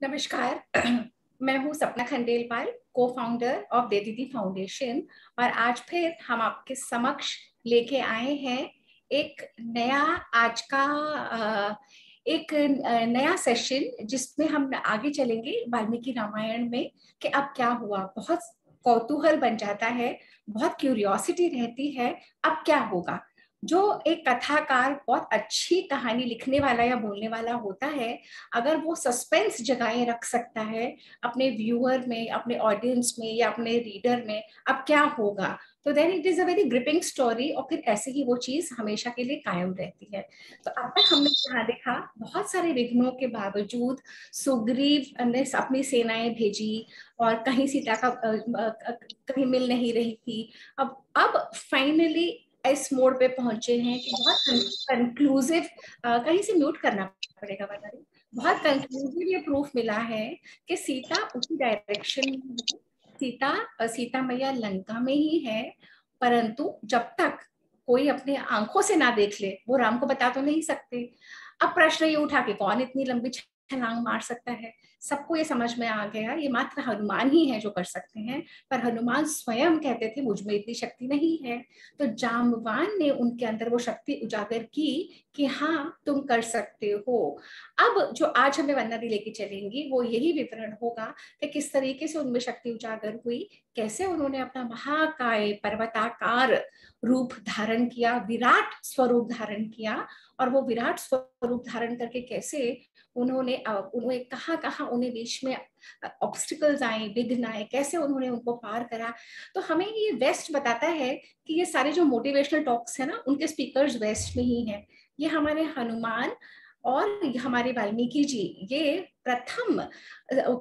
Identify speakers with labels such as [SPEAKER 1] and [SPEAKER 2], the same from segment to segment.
[SPEAKER 1] नमस्कार। मैं हूं सपना खंडेलवाल, को फाउंडर ऑफ दे दीदी फाउंडेशन। और आज फिर हम आपके समक्ष लेके आए हैं एक नया आज का एक नया सेशन जिसमें हम आगे चलेंगे वाल्मीकि रामायण में कि अब क्या हुआ। बहुत कौतूहल बन जाता है, बहुत क्यूरियोसिटी रहती है अब क्या होगा। जो एक कथाकार बहुत अच्छी कहानी लिखने वाला या बोलने वाला होता है, अगर वो सस्पेंस जगाए रख सकता है अपने व्यूअर में, अपने ऑडियंस में या अपने रीडर में अब क्या होगा, तो then it is a very gripping story. और फिर ऐसे ही वो चीज हमेशा के लिए कायम रहती है। तो अब तक हमने यहाँ देखा बहुत सारे विघ्नों के बावजूद सुग्रीव ने अपनी सेनाएं भेजी और कहीं सीता का कहीं मिल नहीं रही थी। अब फाइनली इस मोड़ पे पहुंचे हैं कि बहुत कंक्लूसिव, कहीं से म्यूट करना पड़ेगा वरना बहुत कंक्लूसिव ये प्रूफ मिला है कि सीता उसी डायरेक्शन में है। सीता मैया लंका में ही है, परंतु जब तक कोई अपने आंखों से ना देख ले वो राम को बता तो नहीं सकते। अब प्रश्न ये उठा कि कौन इतनी लंबी छलांग मार सकता है। सबको ये समझ में आ गया ये मात्र हनुमान ही है जो कर सकते हैं, पर हनुमान स्वयं कहते थे मुझ में इतनी शक्ति नहीं है। तो जाम्बवान ने उनके अंदर वो शक्ति उजागर की कि हाँ तुम कर सकते हो। अब जो आज हमें वंदना दी लेके चलेंगी वो यही विवरण होगा कि किस तरीके से उनमें शक्ति उजागर हुई, कैसे उन्होंने अपना महाकाय पर्वताकार रूप धारण किया, विराट स्वरूप धारण किया। और वो विराट स्वरूप धारण करके कैसे उन्होंने कहाँ कहाँ उन्हें बीच में ऑब्स्टिकल्स आए, विघ्न आए, कैसे उन्होंने उनको पार करा। तो हमें ये वेस्ट बताता है कि ये सारे जो मोटिवेशनल टॉक्स है ना उनके स्पीकर्स वेस्ट में ही हैं। ये हमारे हनुमान और हमारे वाल्मीकि जी ये प्रथम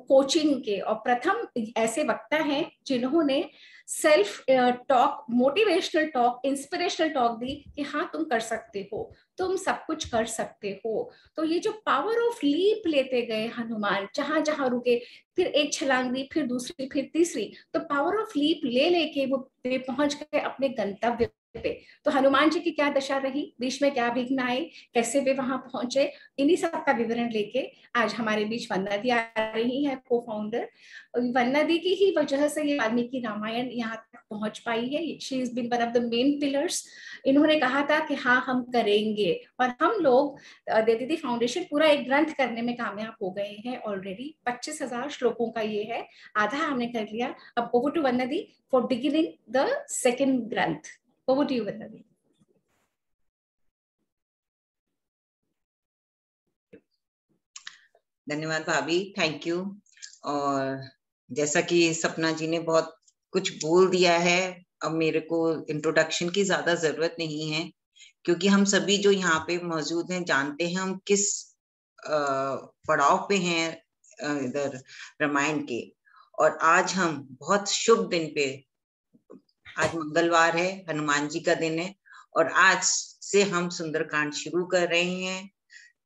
[SPEAKER 1] कोचिंग के और प्रथम ऐसे वक्ता हैं जिन्होंने self talk, motivational talk, inspirational talk दी कि हाँ तुम कर सकते हो, तुम सब कुछ कर सकते हो। तो ये जो पावर ऑफ लीप लेते गए हनुमान, जहां जहां रुके, फिर एक छलांग दी, फिर दूसरी, फिर तीसरी, तो पावर ऑफ लीप ले लेके वो पहुंच गए अपने गंतव्य पे। तो हनुमान जी की क्या दशा रही, बीच में क्या विघ्न आए, कैसे वे वहां पहुंचे, इन्हीं सब का विवरण लेके आज हमारे बीच वंदना दी आ रही है, को फाउंडर। वंदना दी की ही वजह से ये वाल्मीकि रामायण यहाँ तक पहुंच पाई है। She is been one of the main pillars. इन्होंने कहा था कि हाँ हम करेंगे, और हम लोग दे दीदी फाउंडेशन पूरा एक ग्रंथ करने में कामयाब हो गए हैं ऑलरेडी। 25,000 श्लोकों का ये है, आधा हमने कर लिया। अब over to Vandana di for beginning the second ग्रंथ। Over to you Vandana di.
[SPEAKER 2] धन्यवाद भाभी, थैंक यू। और जैसा कि सपना जी ने बहुत कुछ बोल दिया है, अब मेरे को इंट्रोडक्शन की ज्यादा जरूरत नहीं है, क्योंकि हम सभी जो यहाँ पे मौजूद हैं जानते हैं हम किस पड़ाव पे हैं इधर रामायण के। और आज हम बहुत शुभ दिन पे, आज मंगलवार है, हनुमान जी का दिन है, और आज से हम सुंदरकांड शुरू कर रहे हैं।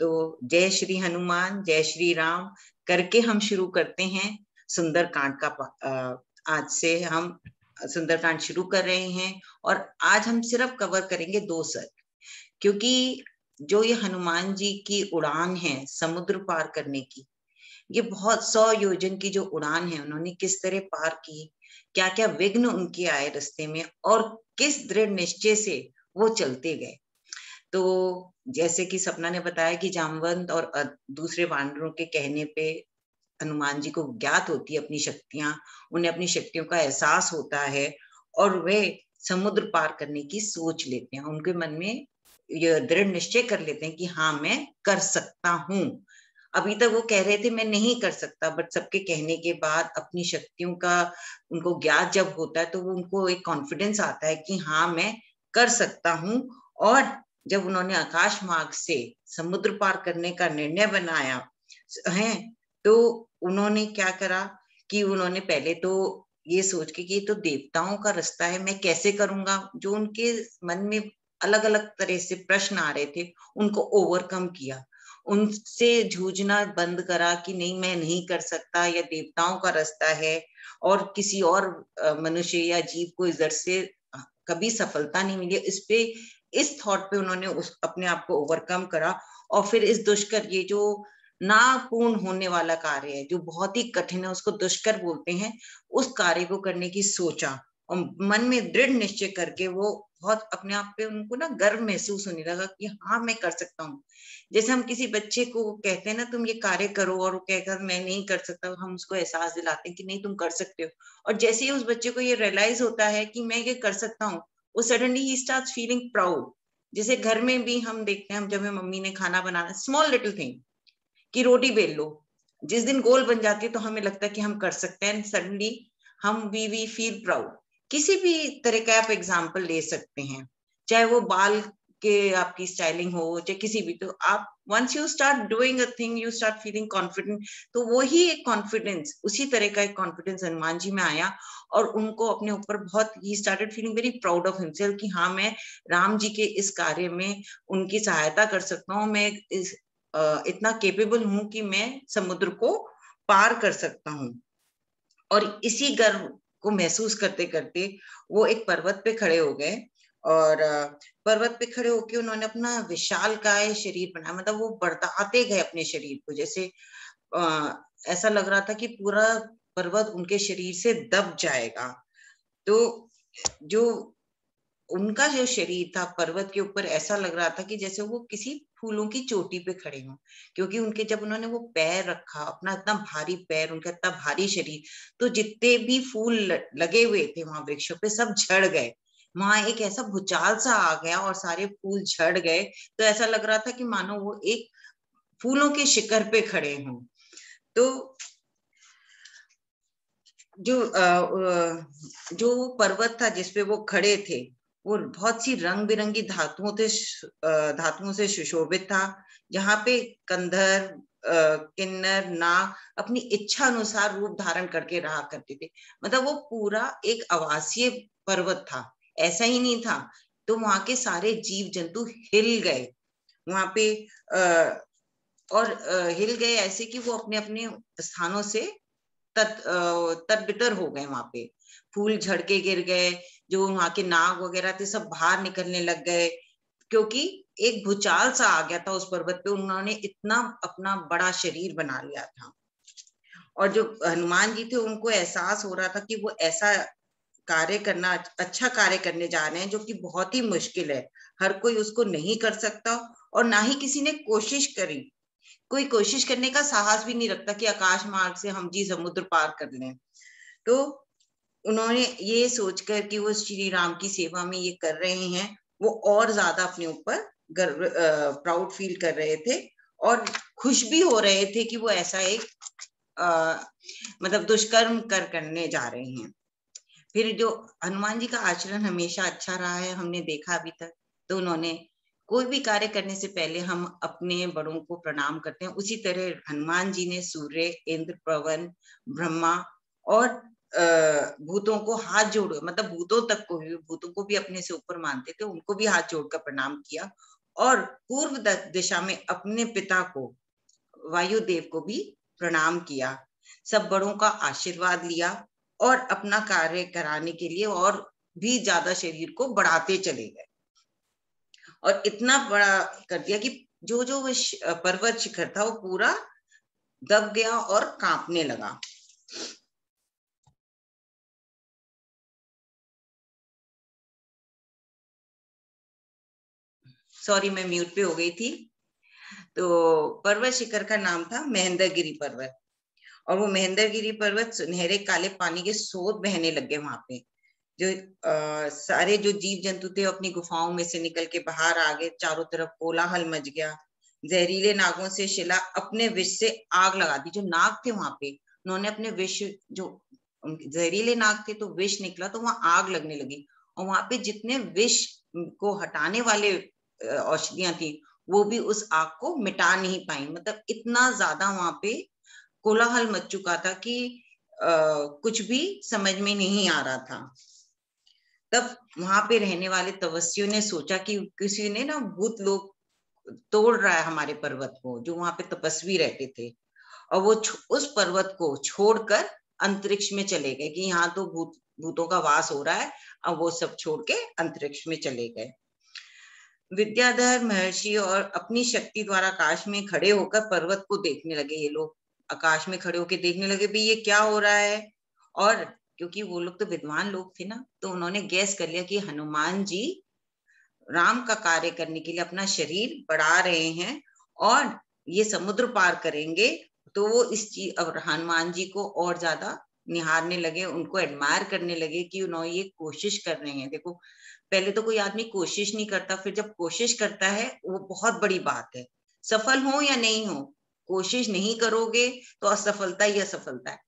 [SPEAKER 2] तो जय श्री हनुमान, जय श्री राम करके हम शुरू करते हैं सुंदरकांड का। आज से हम सुंदरकांड शुरू कर रहे हैं, और आज हम सिर्फ कवर करेंगे 2 सर्ग, क्योंकि जो ये हनुमान जी की उड़ान है समुद्र पार करने की, ये बहुत 100 योजन की जो उड़ान है उन्होंने किस तरह पार की, क्या क्या विघ्न उनके आए रास्ते में, और किस दृढ़ निश्चय से वो चलते गए। तो जैसे कि सपना ने बताया कि जामवंत और दूसरे वानरों के कहने पे हनुमान जी को ज्ञात होती है अपनी शक्तियां, उन्हें अपनी शक्तियों का एहसास होता है, और वे समुद्र पार करने की सोच लेते हैं। उनके मन में ये दृढ़ निश्चय कर लेते हैं कि हाँ मैं कर सकता हूँ। अभी तक वो कह रहे थे मैं नहीं कर सकता, बट सबके कहने के बाद अपनी शक्तियों का उनको ज्ञात जब होता है तो वो उनको एक कॉन्फिडेंस आता है कि हाँ मैं कर सकता हूँ। और जब उन्होंने आकाश मार्ग से समुद्र पार करने का निर्णय बनाया है, तो उन्होंने क्या करा कि उन्होंने पहले तो ये सोच के कि ये तो देवताओं का रास्ता है, मैं कैसे करूंगा। जो उनके मन में अलग अलग तरह से प्रश्न आ रहे थे उनको ओवरकम किया, उनसे जूझना बंद करा कि नहीं मैं नहीं कर सकता, या देवताओं का रास्ता है और किसी और मनुष्य या जीव को इधर से कभी सफलता नहीं मिली। इस थॉट पे उन्होंने अपने आप को ओवरकम करा, और फिर इस दुष्कर ये जो ना पूर्ण होने वाला कार्य है, जो बहुत ही कठिन है, उसको दुष्कर बोलते हैं, उस कार्य को करने की सोचा और मन में दृढ़ निश्चय करके वो बहुत अपने आप पे उनको ना गर्व महसूस होने लगा कि हाँ मैं कर सकता हूँ। जैसे हम किसी बच्चे को कहते हैं ना तुम ये कार्य करो और वो कहकर मैं नहीं कर सकता, हम उसको एहसास दिलाते हैं कि नहीं तुम कर सकते हो। और जैसे ही उस बच्चे को ये रियलाइज होता है कि मैं ये कर सकता हूँ, वो suddenly he starts feeling proud. जैसे घर में भी हम देखते हैं, हम जब मम्मी ने खाना बनाना, स्मॉल लिटिल थिंग कि रोटी बेल लो, जिस दिन गोल बन जाती है तो हमें लगता है कि हम कर सकते हैं, सडनली हम वी फील प्राउड। किसी भी तरह का आप एग्जाम्पल ले सकते हैं, चाहे वो बाल के आपकी स्टाइलिंग हो, चाहे किसी भी, तो आप once you start doing a thing you start feeling confident. तो वो ही एक कॉन्फिडेंस, उसी तरह का एक कॉन्फिडेंस हनुमान जी में आया और उनको अपने ऊपर बहुत, he started feeling very proud of himself कि हाँ मैं राम जी के इस कार्य में उनकी सहायता कर सकता हूँ, मैं इतना केपेबल हूं कि मैं समुद्र को पार कर सकता हूँ। और इसी गर्व को महसूस करते करते वो एक पर्वत पे खड़े हो गए और पर्वत पे खड़े होके उन्होंने अपना विशालकाय शरीर बनाया, मतलब वो बढ़ाते गए अपने शरीर को, जैसे ऐसा लग रहा था कि पूरा पर्वत उनके शरीर से दब जाएगा। तो जो उनका जो शरीर था पर्वत के ऊपर, ऐसा लग रहा था कि जैसे वो किसी फूलों की चोटी पे खड़े हों, क्योंकि उनके जब उन्होंने वो पैर रखा, अपना इतना भारी पैर, उनका इतना भारी शरीर, तो जितने भी फूल लगे हुए थे वहां वृक्षों पे सब झड़ गए। वहां एक ऐसा भूचाल सा आ गया और सारे फूल झड़ गए। तो ऐसा लग रहा था कि मानो वो एक फूलों के शिखर पे खड़े हों। तो जो पर्वत था जिसपे वो खड़े थे, वो बहुत सी रंग बिरंगी धातुओं से सुशोभित था, जहाँ पे कंधर, किन्नर, नाग अपनी इच्छा अनुसार रूप धारण करके रहा करते थे। मतलब वो पूरा एक आवासीय पर्वत था, ऐसा ही नहीं था। तो वहां के सारे जीव जंतु हिल गए वहां पे, और हिल गए ऐसे कि वो अपने अपने स्थानों से तदबितर हो गए। वहां पे फूल झड़ के गिर गए, जो वहां के नाग वगैरह थे सब बाहर निकलने लग गए, क्योंकि एक भूचाल सा आ गया था उस पर्वत पे। उन्होंने इतना अपना बड़ा शरीर बना लिया था। और जो हनुमान जी थे उनको एहसास हो रहा था कि वो ऐसा कार्य करना, अच्छा कार्य करने जा रहे हैं जो कि बहुत ही मुश्किल है, हर कोई उसको नहीं कर सकता और ना ही किसी ने कोशिश करी। कोई कोशिश करने का साहस भी नहीं रखता कि आकाश मार्ग से हम जी समुद्र पार कर लें। तो उन्होंने ये सोचकर कि वो श्री राम की सेवा में ये कर रहे हैं, वो और ज्यादा अपने ऊपर गर्व, प्राउड फील कर रहे थे और खुश भी हो रहे थे कि वो ऐसा एक मतलब दुष्कर्म करने जा रहे हैं। फिर जो हनुमान जी का आचरण हमेशा अच्छा रहा है, हमने देखा अभी तक। तो उन्होंने कोई भी कार्य करने से पहले हम अपने बड़ों को प्रणाम करते हैं, उसी तरह हनुमान जी ने सूर्य, इंद्र, पवन, ब्रह्मा और भूतों को हाथ जोड़, मतलब भूतों को भी अपने से ऊपर मानते थे, उनको भी हाथ जोड़कर प्रणाम किया और पूर्व दिशा में अपने पिता को, वायुदेव को भी प्रणाम किया। सब बड़ों का आशीर्वाद लिया और अपना कार्य कराने के लिए और भी ज्यादा शरीर को बढ़ाते चले गए और इतना बड़ा कर दिया कि जो जो पर्वत शिखर था वो पूरा दब गया और कांपने लगा। सॉरी, मैं म्यूट पे हो गई थी। तो पर्वत शिखर का नाम था महेंद्रगिरी पर्वत, और वो महेंद्रगिरी पर्वत सुनहरे काले पानी के स्रोत बहने लगे वहां पे। जो सारे जो जीव जंतु थे अपनी गुफाओं में से निकल के बाहर आ गए, चारों तरफ कोलाहल मच गया। जहरीले नागों से शिला अपने विष से आग लगा दी। जो नाग थे वहां पे, उन्होंने अपने विष, जो जहरीले नाग थे तो विष निकला तो वहां आग लगने लगी, और वहां पे जितने विष को हटाने वाले औषधियां थी वो भी उस आग को मिटा नहीं पाई। मतलब इतना ज्यादा वहां पे कोलाहल मच चुका था कि कुछ भी समझ में नहीं आ रहा था। तब वहां पे रहने वाले तपस्वियों ने सोचा कि किसी ने ना भूत लोग तोड़ रहा है हमारे पर्वत को, जो वहां पे तपस्वी रहते थे, और वो उस पर्वत को छोड़कर अंतरिक्ष में चले गए कि यहाँ तो भूतों का वास हो रहा है। अब वो सब छोड़ के अंतरिक्ष में चले गए। विद्याधर महर्षि और अपनी शक्ति द्वारा आकाश में खड़े होकर पर्वत को देखने लगे। ये लोग आकाश में खड़े होकर देखने लगे भी ये क्या हो रहा है। और क्योंकि वो लोग तो विद्वान लोग थे ना, तो उन्होंने गैस कर लिया कि हनुमान जी राम का कार्य करने के लिए अपना शरीर बढ़ा रहे हैं और ये समुद्र पार करेंगे। तो वो इस चीज, अब हनुमान जी को और ज्यादा निहारने लगे, उनको एडमायर करने लगे कि उन्होंने ये कोशिश कर रहे हैं। देखो, पहले तो कोई आदमी कोशिश नहीं करता, फिर जब कोशिश करता है वो बहुत बड़ी बात है। सफल हो या नहीं हो, कोशिश नहीं करोगे तो असफलता ही असफलता है।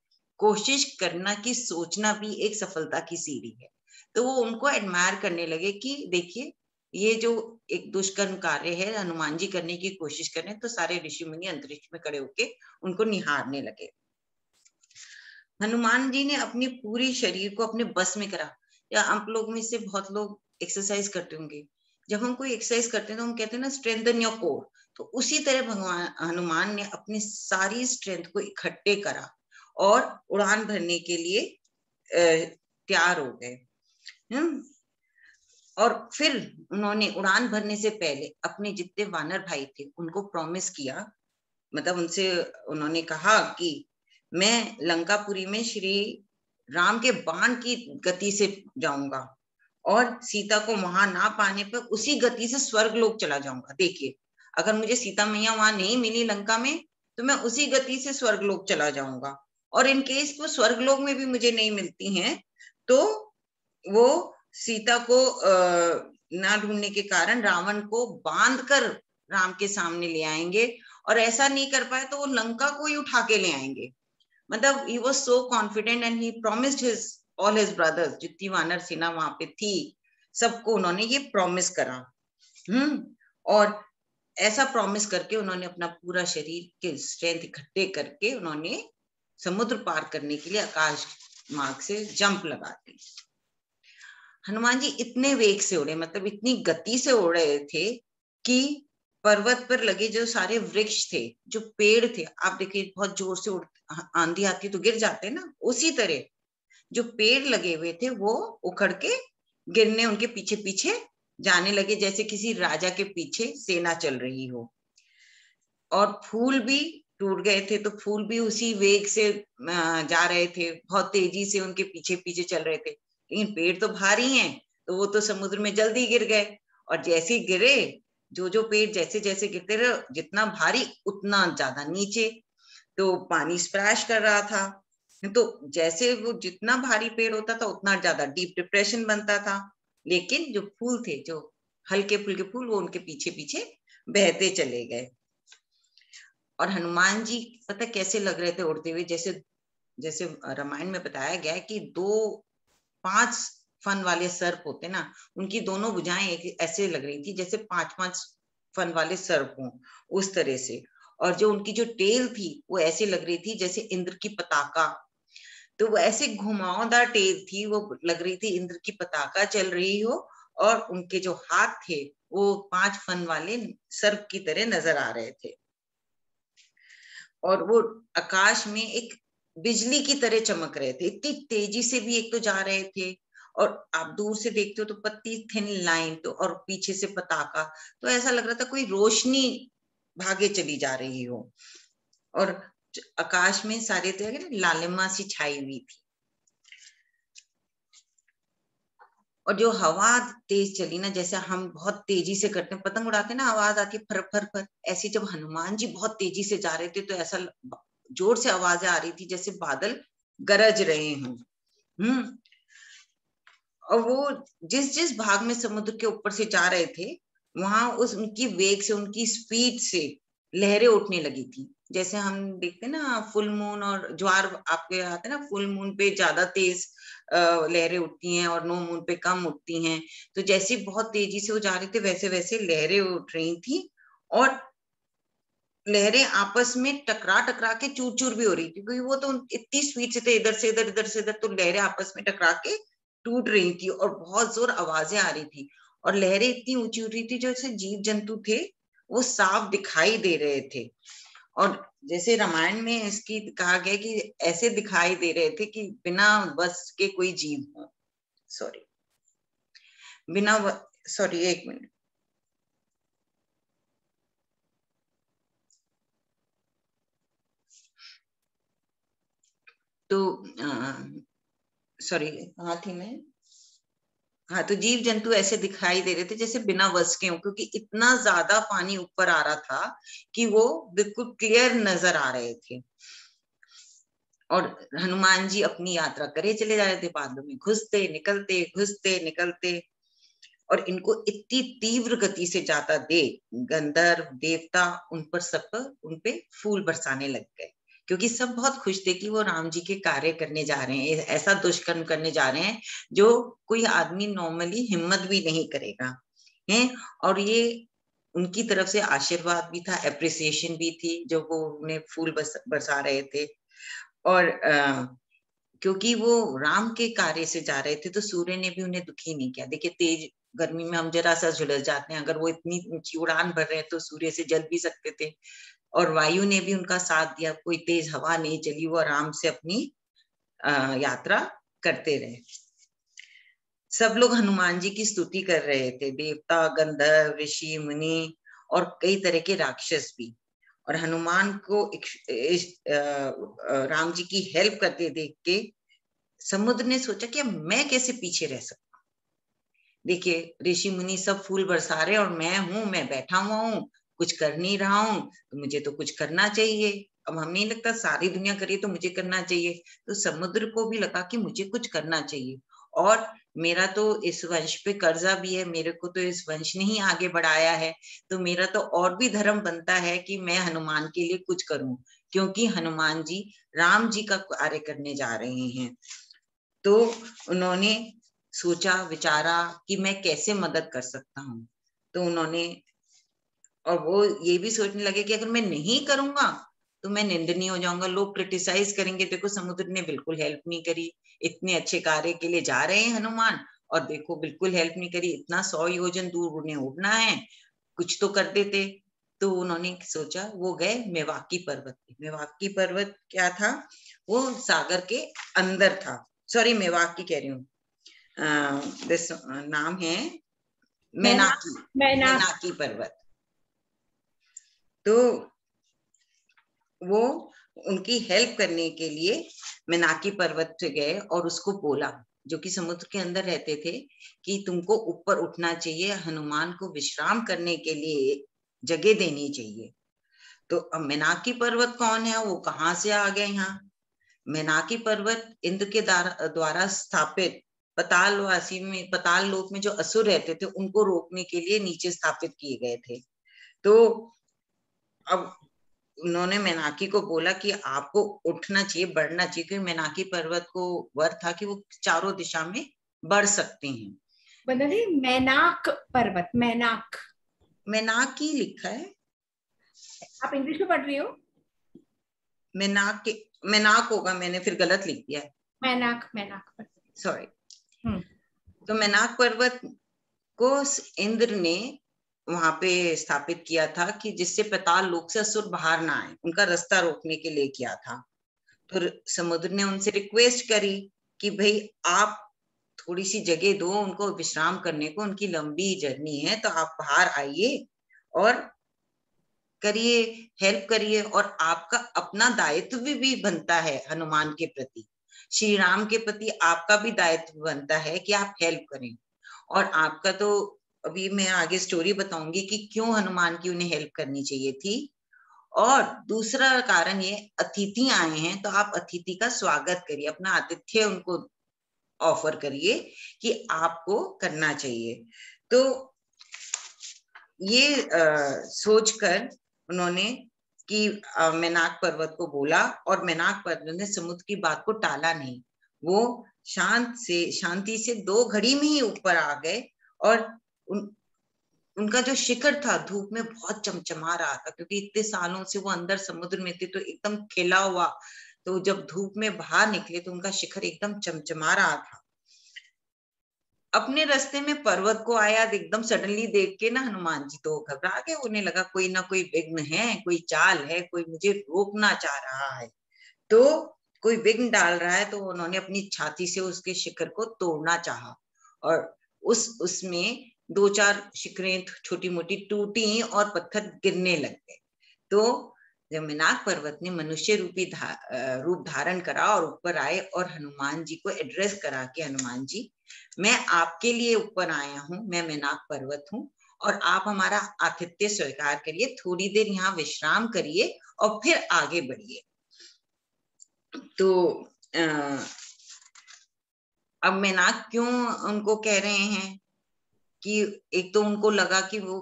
[SPEAKER 2] कोशिश करना की सोचना भी एक सफलता की सीढ़ी है। तो वो उनको एडमायर करने लगे कि देखिए ये जो एक दुष्कर्म कार्य है हनुमान जी करने की कोशिश कर रहे हैं। तो सारे ऋषि मुनि अंतरिक्ष में खड़े होके उनको निहारने लगे। हनुमान जी ने अपनी पूरी शरीर को अपने बस में करा। या आप लोग में से बहुत लोग एक्सरसाइज करते होंगे, जब हम कोई एक्सरसाइज करते हैं तो हम कहते हैं ना स्ट्रेंथन योर कोर। तो उसी तरह भगवान हनुमान ने अपनी सारी स्ट्रेंथ को इकट्ठे करा और उड़ान भरने के लिए तैयार हो गए। और फिर उन्होंने उड़ान भरने से पहले अपने जितने वानर भाई थे उनको प्रॉमिस किया, मतलब उनसे उन्होंने कहा कि मैं लंकापुरी में श्री राम के बाण की गति से जाऊंगा और सीता को वहां ना पाने पर उसी गति से स्वर्ग लोक चला जाऊंगा। देखिए, अगर मुझे सीता मैया वहां नहीं मिली लंका में तो मैं उसी गति से स्वर्ग लोक चला जाऊंगा। और इन केस वो स्वर्ग लोक में भी मुझे नहीं मिलती हैं तो वो सीता को ना ढूंढने के कारण रावण को बांधकर राम के सामने ले आएंगे। और ऐसा नहीं कर पाए तो वो लंका को ही उठा के ले आएंगे। मतलब he was so confident and he promised his all his brothers, जितनी वानर सेना वहां पे थी सबको उन्होंने ये प्रॉमिस करा। और ऐसा प्रॉमिस करके उन्होंने अपना पूरा शरीर के स्ट्रेंथ इकट्ठे करके उन्होंने समुद्र पार करने के लिए आकाश मार्ग से जंप लगा दी। हनुमान जी इतने वेग से उड़े, मतलब इतनी गति से उड़ रहे थे कि पर्वत पर लगे जो सारे वृक्ष थे, जो पेड़ थे, आप देखिए बहुत जोर से आंधी आती तो गिर जाते ना, उसी तरह जो पेड़ लगे हुए थे वो उखड़ के गिरने उनके पीछे पीछे जाने लगे, जैसे किसी राजा के पीछे सेना चल रही हो। और फूल भी टूट गए थे तो फूल भी उसी वेग से जा रहे थे, बहुत तेजी से उनके पीछे पीछे चल रहे थे। लेकिन पेड़ तो भारी हैं तो वो तो समुद्र में जल्दी गिर गए। और जैसे ही गिरे, जो पेड़ जैसे जैसे गिरते रहे, जितना भारी उतना ज्यादा नीचे, तो पानी स्प्लैश कर रहा था। तो जैसे वो जितना भारी पेड़ होता था उतना ज्यादा डीप डिप्रेशन बनता था। लेकिन जो फूल थे, जो हल्के फुल्के फूल, वो उनके पीछे पीछे बहते चले गए। और हनुमान जी पता कैसे लग रहे थे उड़ते हुए, जैसे जैसे रामायण में बताया गया है कि 5 फन वाले सर्प होते ना, उनकी दोनों भुजाएं एक ऐसे लग रही थी जैसे 5 फन वाले सर्प हों, उस तरह से। और जो उनकी जो टेल थी वो ऐसे लग रही थी जैसे इंद्र की पताका। तो वो ऐसे घुमावदार टेल थी, वो लग रही थी इंद्र की पताका चल रही हो। और उनके जो हाथ थे वो 5 फन वाले सर्प की तरह नजर आ रहे थे। और वो आकाश में एक बिजली की तरह चमक रहे थे, इतनी तेजी से भी एक तो जा रहे थे। और आप दूर से देखते हो तो पतली थिन लाइन, तो और पीछे से पताका, तो ऐसा लग रहा था कोई रोशनी भागे चली जा रही हो। और आकाश में सारे तरह लालिमा सी छाई हुई थी। और जो हवा तेज चली ना, जैसे हम बहुत तेजी से करते हैं पतंग उड़ाते हैं ना, आवाज आती है फर फर फर, ऐसी जब हनुमान जी बहुत तेजी से जा रहे थे तो ऐसा जोर से आवाजें आ रही थी जैसे बादल गरज रहे हों। और वो जिस जिस भाग में समुद्र के ऊपर से जा रहे थे वहां उस उनकी वेग से, उनकी स्पीड से लहरें उठने लगी थी। जैसे हम देखते ना फुल मून और ज्वार आपके आते ना, फुल मून पे ज्यादा तेज लहरें उठती हैं और नो मून पे कम उठती हैं। तो जैसे बहुत तेजी से वो जा रहे थे वैसे वैसे लहरें उठ रही थी। और लहरें आपस में टकरा टकरा के चूर चूर भी हो रही थी, क्योंकि वो तो इतनी स्पीड से थे, इधर से इधर इधर से इधर, तो लहरें आपस में टकरा के टूट रही थी और बहुत जोर आवाजें आ रही थी। और लहरें इतनी ऊंची उठ रही थी जैसे जीव जंतु थे वो साफ दिखाई दे रहे थे। और जैसे रामायण में इसकी कहा गया कि ऐसे दिखाई दे रहे थे कि बिना बस के कोई जीव हो। सॉरी, बिना सॉरी एक मिनट, तो सॉरी, कहाँ थी मैं? हाँ, तो जीव जंतु ऐसे दिखाई दे रहे थे जैसे बिना बस के हों, क्योंकि इतना ज्यादा पानी ऊपर आ रहा था कि वो बिल्कुल क्लियर नजर आ रहे थे। और हनुमान जी अपनी यात्रा करे चले जा रहे थे, बादलों में घुसते निकलते, घुसते निकलते। और इनको इतनी तीव्र गति से जाता देख गंधर्व देवता उन पर सब पर उन पे फूल बरसाने लग गए, क्योंकि सब बहुत खुश थे कि वो राम जी के कार्य करने जा रहे हैं, ऐसा दुष्कर्म करने जा रहे हैं जो कोई आदमी नॉर्मली हिम्मत भी नहीं करेगा है। और ये उनकी तरफ से आशीर्वाद भी था, एप्रिसिएशन भी थी, जो वो उन्हें फूल बरसा रहे थे। और क्योंकि वो राम के कार्य से जा रहे थे तो सूर्य ने भी उन्हें दुखी नहीं किया। देखिए, तेज गर्मी में हम जरा सा झुलस जाते हैं, अगर वो इतनी ऊंची उड़ान भर रहे हैं तो सूर्य से जल भी सकते थे। और वायु ने भी उनका साथ दिया, कोई तेज हवा नहीं चली, वो आराम से अपनी यात्रा करते रहे। सब लोग हनुमान जी की स्तुति कर रहे थे, देवता, गंधर्व, ऋषि, मुनि और कई तरह के राक्षस भी। और हनुमान को राम जी की हेल्प करते देख के समुद्र ने सोचा कि अब मैं कैसे पीछे रह सकता। देखिए, ऋषि मुनि सब फूल बरसा रहे और मैं बैठा हुआ हूँ, कुछ कर नहीं रहा हूँ, तो मुझे तो कुछ करना चाहिए। अब हमें नहीं लगता सारी दुनिया करिए तो मुझे करना चाहिए। तो समुद्र को भी लगा कि मुझे कुछ करना चाहिए, और मेरा तो इस वंश पे कर्जा भी है, मेरे को तो इस वंश ने ही आगे बढ़ाया है, तो मेरा तो और भी धर्म बनता है कि मैं हनुमान के लिए कुछ करूं, क्योंकि हनुमान जी राम जी का कार्य करने जा रहे हैं। तो उन्होंने सोचा विचारा कि मैं कैसे मदद कर सकता हूँ। तो उन्होंने, और वो ये भी सोचने लगे कि अगर मैं नहीं करूंगा तो मैं निंदनीय हो जाऊंगा, लोग क्रिटिसाइज करेंगे। देखो, समुद्र ने बिल्कुल हेल्प नहीं करी, इतने अच्छे कार्य के लिए जा रहे हैं हनुमान, और देखो बिल्कुल हेल्प नहीं करी, इतना 100 योजन दूर उन्हें उड़ना है, कुछ तो कर देते। तो उन्होंने सोचा, वो गए मेवाकी पर्वत पे। मेवाकी पर्वत क्या था? वो सागर के अंदर था। सॉरी, मेवाकी कह रही हूँ, नाम है मैनाकी, मैनाकी पर्वत। तो वो उनकी हेल्प करने के लिए मैनाकी पर्वत पे गए और उसको बोला, जो कि समुद्र के अंदर रहते थे, कि तुमको ऊपर उठना चाहिए, हनुमान को विश्राम करने के लिए जगह देनी चाहिए। तो अब मैनाकी पर्वत कौन है, वो कहाँ से आ गए यहाँ? मैनाकी पर्वत इंद्र के द्वारा स्थापित पतालवासी में, पताल लोक में जो असुर रहते थे उनको रोकने के लिए नीचे स्थापित किए गए थे। तो अब उन्होंने मैनाकी को बोला कि आपको उठना चाहिए, बढ़ना चाहिए, क्योंकि मैनाकी पर्वत को वर था कि वो चारों दिशा में बढ़ सकते हैं।
[SPEAKER 1] मैनाक पर्वत, मैनाक,
[SPEAKER 2] मैनाकी लिखा है।
[SPEAKER 1] आप इंग्लिश में पढ़ रही हो?
[SPEAKER 2] मैनाक, मैनाक होगा, मैंने फिर गलत लिख दिया है।
[SPEAKER 1] मैनाक, मैनाक पर्वत,
[SPEAKER 2] सॉरी। तो मैनाक पर्वत को इंद्र ने वहां पे स्थापित किया था कि जिससे पाताल लोक से असुर बाहर ना आए, उनका रास्ता रोकने के लिए किया था। तो समुद्र ने उनसे रिक्वेस्ट करी कि भाई आप थोड़ी सी जगह दो उनको विश्राम करने को, उनकी लंबी जर्नी है, तो आप बाहर आइए और करिए, हेल्प करिए। और आपका अपना दायित्व भी बनता है हनुमान के प्रति, श्री राम के प्रति आपका भी दायित्व बनता है कि आप हेल्प करें। और आपका तो अभी मैं आगे स्टोरी बताऊंगी कि क्यों हनुमान की उन्हें हेल्प करनी चाहिए थी। और दूसरा कारण ये, अतिथि आए हैं तो आप अतिथि का स्वागत करिए, अपना आतिथ्य उनको ऑफर करिए कि आपको करना चाहिए। तो ये सोचकर उन्होंने कि मैनाक पर्वत को बोला, और मैनाक पर्वत ने समुद्र की बात को टाला नहीं, वो शांति से 2 घड़ी में ही ऊपर आ गए। और उनका जो शिखर था धूप में बहुत चमचमा रहा था, क्योंकि इतने सालों से वो अंदर समुद्र में थे तो एकदम खिला हुआ, तो जब धूप में बाहर निकले तो उनका शिखर एकदम चमचमा रहा था। अपने रास्ते में पर्वत को आया, एकदम सडनली देख के ना हनुमान जी तो घबरा गए, उन्हें लगा कोई ना कोई विघ्न है, कोई चाल है, कोई मुझे रोकना चाह रहा है, तो कोई विघ्न डाल रहा है। तो उन्होंने अपनी छाती से उसके शिखर को तोड़ना चाहा, और उसमें 2-4 शिखरें छोटी मोटी टूटी और पत्थर गिरने लग गए। तो जब मेनाक पर्वत ने मनुष्य रूपी रूप धारण करा और ऊपर आए और हनुमान जी को एड्रेस करा कि हनुमान जी, मैं आपके लिए ऊपर आया हूँ, मैं मेनाक पर्वत हूँ और आप हमारा आतिथ्य स्वीकार करिए, थोड़ी देर यहाँ विश्राम करिए और फिर आगे बढ़िए। तो अब मेनाक क्यों उनको कह रहे हैं कि एक तो उनको लगा कि वो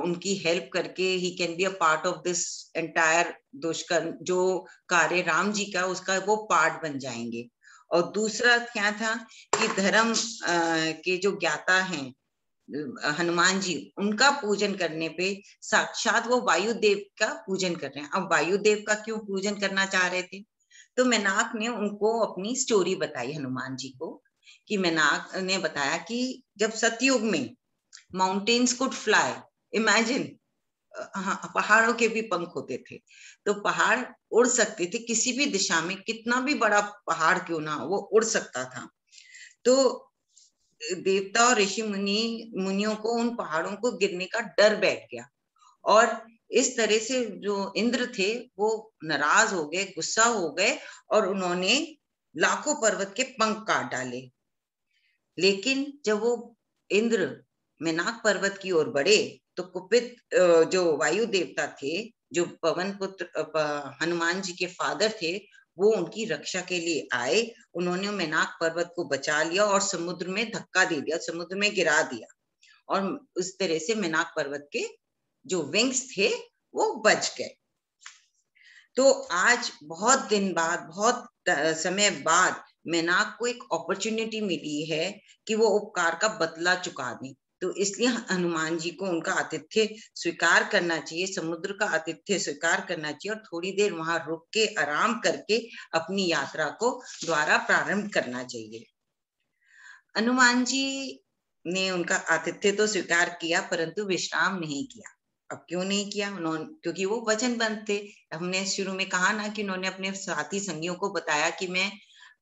[SPEAKER 2] उनकी हेल्प करके he can be a part of this entire दुष्कर्म, जो कार्य राम जी का उसका वो पार्ट बन जाएंगे। और दूसरा क्या था कि धर्म के जो ज्ञाता हैं हनुमान जी, उनका पूजन करने पे साक्षात वो वायुदेव का पूजन कर रहे हैं। अब वायुदेव का क्यों पूजन करना चाह रहे थे? तो मेनाक ने उनको अपनी स्टोरी बताई हनुमान जी को, कि मेनाक ने बताया कि जब सतयुग में माउंटेन्स कुड फ्लाई, इमेजिन, पहाड़ों के भी पंख होते थे, तो पहाड़ उड़ सकते थे किसी भी दिशा में, कितना भी बड़ा पहाड़ क्यों ना वो उड़ सकता था। तो देवता और ऋषि मुनियों को उन पहाड़ों को गिरने का डर बैठ गया और इस तरह से जो इंद्र थे वो नाराज हो गए, गुस्सा हो गए और उन्होंने लाखों पर्वत के पंख काट डाले। लेकिन जब वो इंद्र मेनाक पर्वत की ओर बढ़े तो कुपित जो वायु देवता थे, जो पवन पुत्र हनुमान जी के फादर थे, वो उनकी रक्षा के लिए आए। उन्होंने मेनाक पर्वत को बचा लिया और समुद्र में धक्का दे दिया, समुद्र में गिरा दिया और उस तरह से मेनाक पर्वत के जो विंग्स थे वो बच गए। तो आज बहुत दिन बाद, बहुत समय बाद मेनाक को एक अपॉर्चुनिटी मिली है कि वो उपकार का बदला चुका दें। तो इसलिए हनुमान जी को उनका आतिथ्य स्वीकार करना चाहिए, समुद्र का आतिथ्य स्वीकार करना चाहिए और थोड़ी देर वहां रुक के आराम करके अपनी यात्रा को दोबारा प्रारंभ करना चाहिए। हनुमान जी ने उनका आतिथ्य तो स्वीकार किया परंतु विश्राम नहीं किया। अब क्यों नहीं किया उन्होंने? क्योंकि वो वचनबद्ध थे। हमने शुरू में कहा ना कि उन्होंने अपने साथी संगियों को बताया कि मैं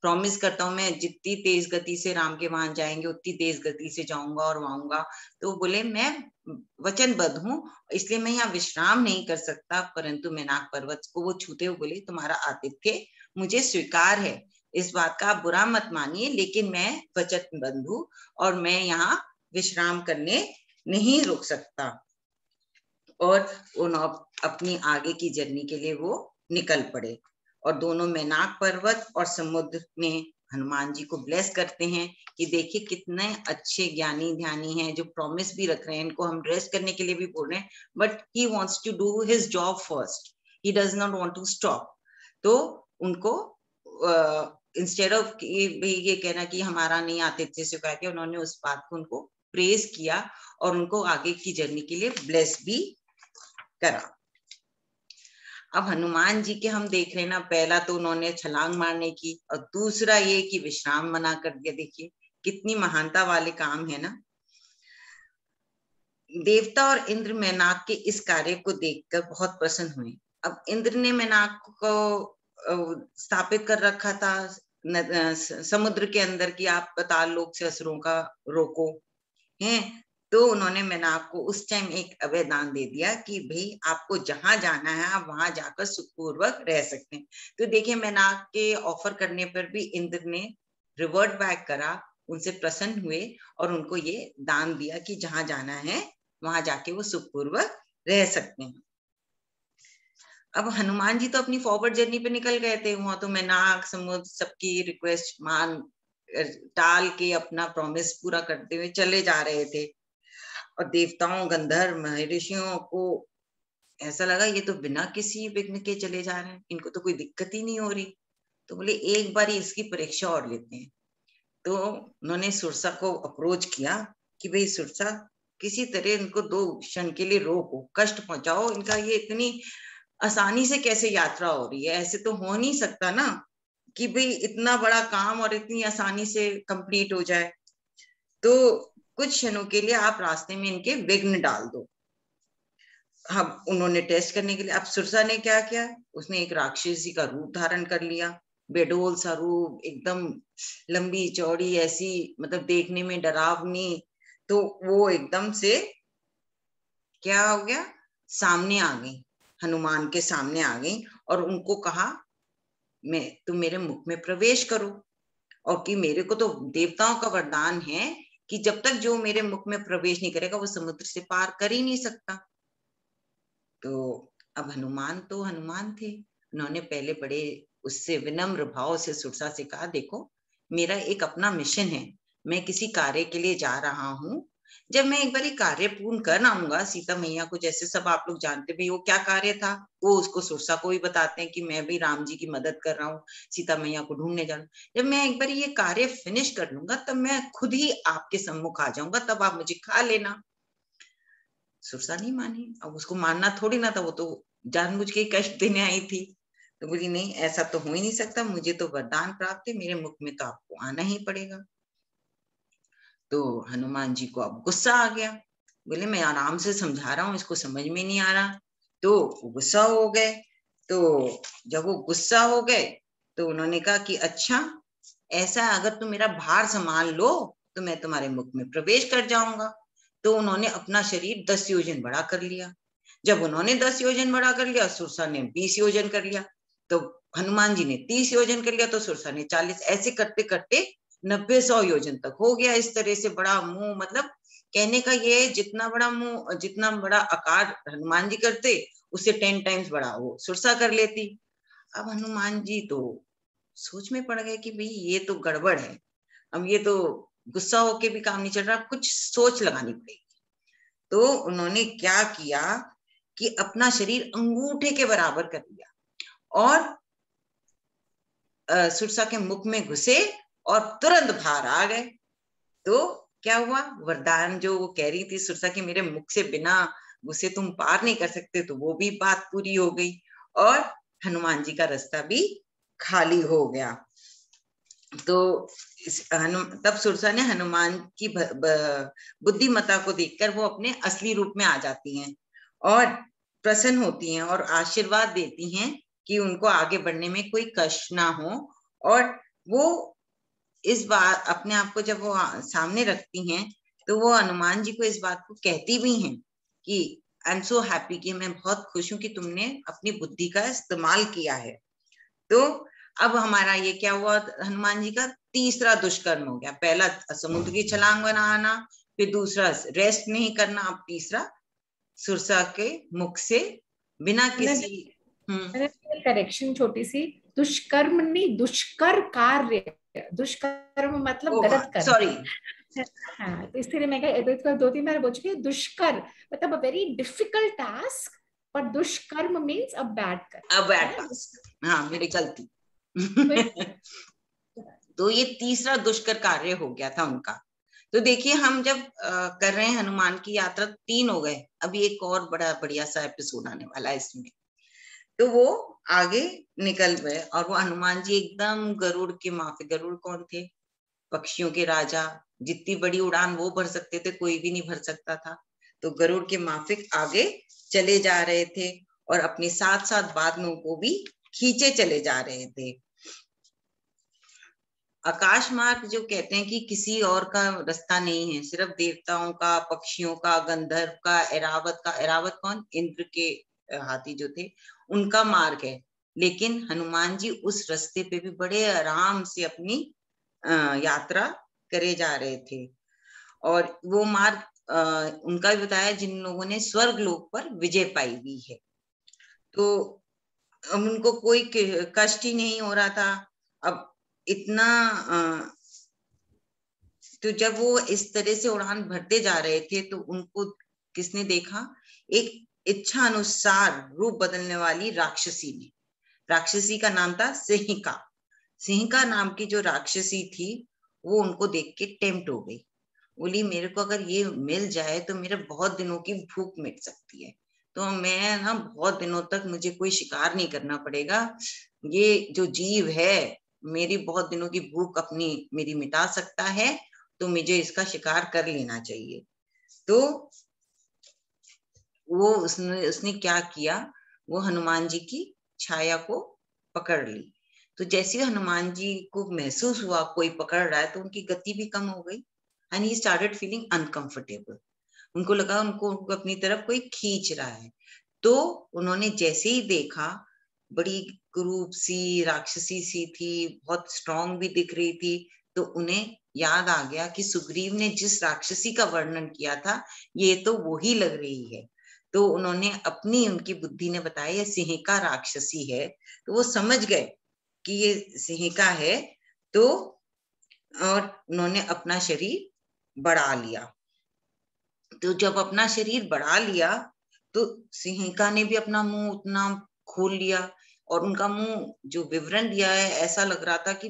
[SPEAKER 2] प्रॉमिस करता हूँ, मैं जितनी तेज गति से राम के वहां जाएंगे उतनी तेज गति से जाऊंगा और आऊंगा। तो बोले मैं वचनबद्ध हूँ, इसलिए मैं यहाँ विश्राम नहीं कर सकता। परंतु मेनाक पर्वत को वो छूते हुए बोले तुम्हारा आतिथ्य मुझे स्वीकार है, इस बात का आप बुरा मत मानिए, लेकिन मैं वचनबद्ध हूँ और मैं यहाँ विश्राम करने नहीं रुक सकता। और उन अपनी आगे की जर्नी के लिए वो निकल पड़े और दोनों मेनाक पर्वत और समुद्र में हनुमान जी को ब्लेस करते हैं कि देखिए कितने अच्छे ज्ञानी ध्यानी हैं जो प्रॉमिस भी रख रहे हैं। इनको हम रेस्ट करने के लिए भी बोल रहे हैं, but he wants to do his job first, he does not want to stop. तो उनको इंस्टेड ऑफ ये कहना कि हमारा नहीं आतिथ्य स्वीकार किया, उन्होंने उस बात को उनको प्रेज किया और उनको आगे की जर्नी के लिए ब्लेस भी करा। अब हनुमान जी के हम देख रहे हैं ना, पहला तो उन्होंने छलांग मारने की और दूसरा ये कि विश्राम मना कर दिया। देखिए कितनी महानता वाले काम है ना। देवता और इंद्र मेनाक के इस कार्य को देखकर बहुत प्रसन्न हुए। अब इंद्र ने मेनाक को स्थापित कर रखा था समुद्र के अंदर कि आप पाताल लोक से असुरों का रोको हैं। तो उन्होंने मेनाक को उस टाइम एक अभयदान दे दिया कि भाई आपको जहां जाना है आप वहां जाकर सुखपूर्वक रह सकते हैं। तो देखिए मेनाक के ऑफर करने पर भी इंद्र ने रिवर्ट बैक करा, उनसे प्रसन्न हुए और उनको ये दान दिया कि जहां जाना है वहां जाके वो सुखपूर्वक रह सकते हैं। अब हनुमान जी तो अपनी फॉरवर्ड जर्नी पे निकल गए थे। वहां तो मेनाक समुद्र सबकी रिक्वेस्ट मान टाल के अपना प्रॉमिस पूरा करते हुए चले जा रहे थे और देवताओं, गंधर्व, महर्षियों को ऐसा लगा ये तो बिना किसी विघ्न के चले जा रहे हैं, इनको तो कोई दिक्कत ही नहीं हो रही। तो बोले एक बार इसकी परीक्षा और लेते हैं। तो उन्होंने सुरसा को अप्रोच किया कि भाई सुरसा किसी तरह इनको 2 क्षण के लिए रोको, कष्ट पहुंचाओ, इनका ये इतनी आसानी से कैसे यात्रा हो रही है, ऐसे तो हो नहीं सकता ना कि भाई इतना बड़ा काम और इतनी आसानी से कंप्लीट हो जाए। तो कुछ क्षणों के लिए आप रास्ते में इनके विघ्न डाल दो। हम उन्होंने टेस्ट करने के लिए, अब सुरसा ने क्या किया, उसने एक राक्षसी का रूप धारण कर लिया, बेडोल सा रूप, एकदम लंबी चौड़ी ऐसी, मतलब देखने में डरावनी। तो वो एकदम से क्या हो गया, सामने आ गई हनुमान के सामने आ गई और उनको कहा, तुम मेरे मुख में प्रवेश करो, और कि मेरे को तो देवताओं का वरदान है कि जब तक जो मेरे मुख में प्रवेश नहीं करेगा वो समुद्र से पार कर ही नहीं सकता। तो अब हनुमान तो हनुमान थे, उन्होंने पहले बड़े उससे विनम्र भाव से सुरसा से कहा, देखो मेरा एक अपना मिशन है, मैं किसी कार्य के लिए जा रहा हूँ, जब मैं एक बार कार्य पूर्ण कर आऊंगा सीता मैया को, जैसे सब आप लोग जानते भी वो क्या कार्य था, वो उसको सुरसा को भी बताते हैं कि मैं भी राम जी की मदद कर रहा हूँ, सीता मैया को ढूंढने जा रहा हूँ, जब मैं एक बार ये कार्य फिनिश कर लूंगा तब मैं खुद ही आपके सम्मुख आ जाऊंगा, तब आप मुझे खा लेना। सुरसा नहीं मानी, अब उसको मानना थोड़ी ना था, वो तो जानबूझ के कष्ट देने आई थी। तो बोली नहीं, ऐसा तो हो ही नहीं सकता, मुझे तो वरदान प्राप्त है, मेरे मुख में तो आपको आना ही पड़ेगा। तो हनुमान जी को अब गुस्सा आ गया, बोले मैं आराम से समझा रहा हूँ, इसको समझ में नहीं आ रहा। तो गुस्सा हो गए। तो जब वो गुस्सा हो गए तो उन्होंने कहा कि अच्छा ऐसा, अगर तुम मेरा भार संभाल लो तो मैं तुम्हारे मुख में प्रवेश कर जाऊंगा। तो उन्होंने अपना शरीर 10 योजन बड़ा कर लिया। जब उन्होंने 10 योजन बड़ा कर लिया, सुरसा ने 20 योजन कर लिया, तो हनुमान जी ने 30 योजन कर लिया, तो सुरसा ने 40, ऐसे करते करते 90-100 योजन तक हो गया। इस तरह से बड़ा मुंह, मतलब कहने का ये, जितना बड़ा मुंह, जितना बड़ा आकार हनुमान जी करते उससे 10 टाइम्स बड़ा वो सुरसा कर लेती। अब हनुमान जी तो सोच में पड़ गए कि भाई ये तो गड़बड़ है, अब ये तो गुस्सा होके भी काम नहीं चल रहा, कुछ सोच लगानी पड़ेगी। तो उन्होंने क्या किया कि अपना शरीर अंगूठे के बराबर कर लिया और सुरसा के मुख में घुसे और तुरंत बाहर आ गए। तो क्या हुआ, वरदान जो वो कह रही थी सुरसा की, मेरे मुख से बिना घुसे तुम पार नहीं कर सकते, तो वो भी बात पूरी हो गई और हनुमान जी का रास्ता भी खाली हो गया। तो तब सुरसा ने हनुमान की बुद्धिमत्ता को देखकर वो अपने असली रूप में आ जाती हैं और प्रसन्न होती हैं और आशीर्वाद देती हैं कि उनको आगे बढ़ने में कोई कष्ट ना हो। और वो इस बात अपने आप को जब वो सामने रखती हैं तो वो हनुमान जी को इस बात को कहती भी हैं कि आई एम सो हैप्पी, कि मैं बहुत खुश हूं कि तुमने अपनी बुद्धि का इस्तेमाल किया है। तो अब हमारा ये क्या हुआ, हनुमान जी का तीसरा दुष्कर्म हो गया। पहला समुद्र की छलांग बनाना, फिर दूसरा रेस्ट नहीं करना, अब तीसरा सुरसा के मुख से बिना किसी
[SPEAKER 1] करेक्शन छोटी सी, दुष्कर्म नहीं, दुष्कर कार्य, दुष्कर्म मतलब गलत कर्म।
[SPEAKER 2] सॉरी।
[SPEAKER 1] हाँ, तो इसलिए मैं 2-3 बार बोल चुकी हूँ, दुष्कर मतलब अ वेरी डिफिकल्ट टास्क, पर दुष्कर्म मीन्स अ बैड कर्म,
[SPEAKER 2] अ बैड टास्क, हाँ मेरी गलती। तो ये तीसरा दुष्कर कार्य हो गया था उनका। तो देखिए हम जब कर रहे हैं हनुमान की यात्रा, 3 हो गए, अभी एक और बड़ा बढ़िया सा एपिसोड आने वाला है इसमें। तो वो आगे निकल गए और वो हनुमान जी एकदम गरुड़ के माफिक, गरुड़ कौन थे, पक्षियों के राजा, जितनी बड़ी उड़ान वो भर सकते थे कोई भी नहीं भर सकता था। तो गरुड़ के माफिक आगे चले जा रहे थे और अपने साथ साथ बादलों को भी खींचे चले जा रहे थे। आकाश मार्ग जो कहते हैं कि किसी और का रास्ता नहीं है, सिर्फ देवताओं का, पक्षियों का, गंधर्व का, ऐरावत का, ऐरावत कौन, इंद्र के हाथी जो थे, उनका मार्ग है। लेकिन हनुमान जी उस रास्ते पे भी बड़े आराम से अपनी यात्रा करे जा रहे थे। और वो मार्ग उनका भी बताया जिन लोगों ने स्वर्ग लोक पर विजय पाई हुई है। तो उनको कोई कष्ट ही नहीं हो रहा था। अब इतना तो जब वो इस तरह से उड़ान भरते जा रहे थे तो उनको किसने देखा, एक इच्छा अनुसार रूप बदलने वाली राक्षसी ने। राक्षसी का नाम था सिंहिका। सिंहिका नाम की जो राक्षसी थी वो उनको देख के टेम्प्ट हो गई, बोली मेरे को अगर ये मिल जाए तो मेरे बहुत दिनों की भूख मिट सकती है, तो मैं ना बहुत दिनों तक मुझे कोई शिकार नहीं करना पड़ेगा, ये जो जीव है मेरी बहुत दिनों की भूख अपनी मेरी मिटा सकता है, तो मुझे इसका शिकार कर लेना चाहिए। तो वो उसने क्या किया, वो हनुमान जी की छाया को पकड़ ली। तो जैसे हनुमान जी को महसूस हुआ कोई पकड़ रहा है तो उनकी गति भी कम हो गई and he started feeling uncomfortable. उनको लगा उनको अपनी तरफ कोई खींच रहा है। तो उन्होंने जैसे ही देखा, बड़ी क्रूप सी राक्षसी सी थी, बहुत स्ट्रांग भी दिख रही थी, तो उन्हें याद आ गया कि सुग्रीव ने जिस राक्षसी का वर्णन किया था, ये तो वो ही लग रही है। तो उन्होंने उनकी बुद्धि ने बताया ये सिंहिका राक्षसी है, तो वो समझ गए कि ये सिंहिका है। तो और उन्होंने अपना शरीर बढ़ा लिया। तो जब अपना शरीर बढ़ा लिया तो सिंहिका ने भी अपना मुंह उतना खोल लिया, और उनका मुंह जो विवरण दिया है, ऐसा लग रहा था कि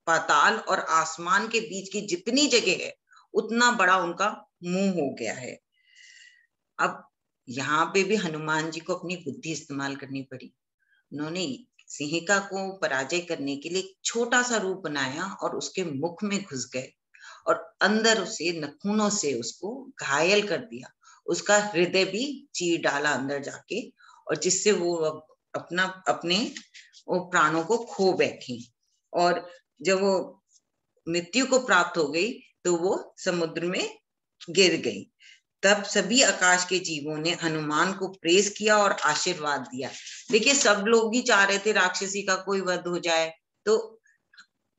[SPEAKER 2] पाताल और आसमान के बीच की जितनी जगह है उतना बड़ा उनका मुंह हो गया है। अब यहाँ पे भी हनुमान जी को अपनी बुद्धि इस्तेमाल करनी पड़ी। उन्होंने सिंहिका को पराजय करने के लिए छोटा सा रूप बनाया और उसके मुख में घुस गए और अंदर उसे नखूनों से उसको घायल कर दिया। उसका हृदय भी चीर डाला अंदर जाके, और जिससे वो अपने वो प्राणों को खो बैठी। और जब वो मृत्यु को प्राप्त हो गई तो वो समुद्र में गिर गई। तब सभी आकाश के जीवों ने हनुमान को प्रेज किया और आशीर्वाद दिया। देखिए, सब लोग ही चाह रहे थे राक्षसी का कोई वध हो जाए, तो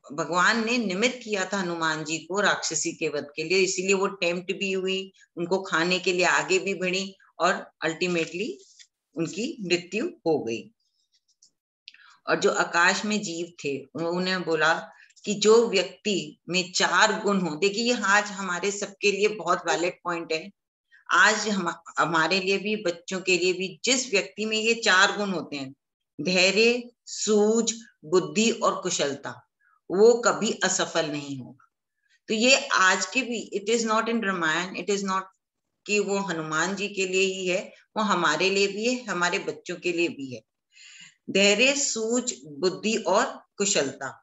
[SPEAKER 2] भगवान ने निमित्त किया था हनुमान जी को राक्षसी के वध के लिए, इसीलिए वो टेम्प्ट भी हुई, उनको खाने के लिए आगे भी बढ़ी, और अल्टीमेटली उनकी मृत्यु हो गई। और जो आकाश में जीव थे उन्होंने बोला कि जो व्यक्ति में 4 गुण हो, देखिए ये आज हमारे सबके लिए बहुत वैलिड पॉइंट है। आज हमारे लिए भी, बच्चों के लिए भी, जिस व्यक्ति में ये 4 गुण होते हैं, धैर्य, सूझ, बुद्धि और कुशलता, वो कभी असफल नहीं होगा। तो ये आज के भी, it is not in Ramayan, it is not कि वो हनुमान जी के लिए ही है, वो हमारे लिए भी है, हमारे बच्चों के लिए भी है। धैर्य, सूझ, बुद्धि और कुशलता,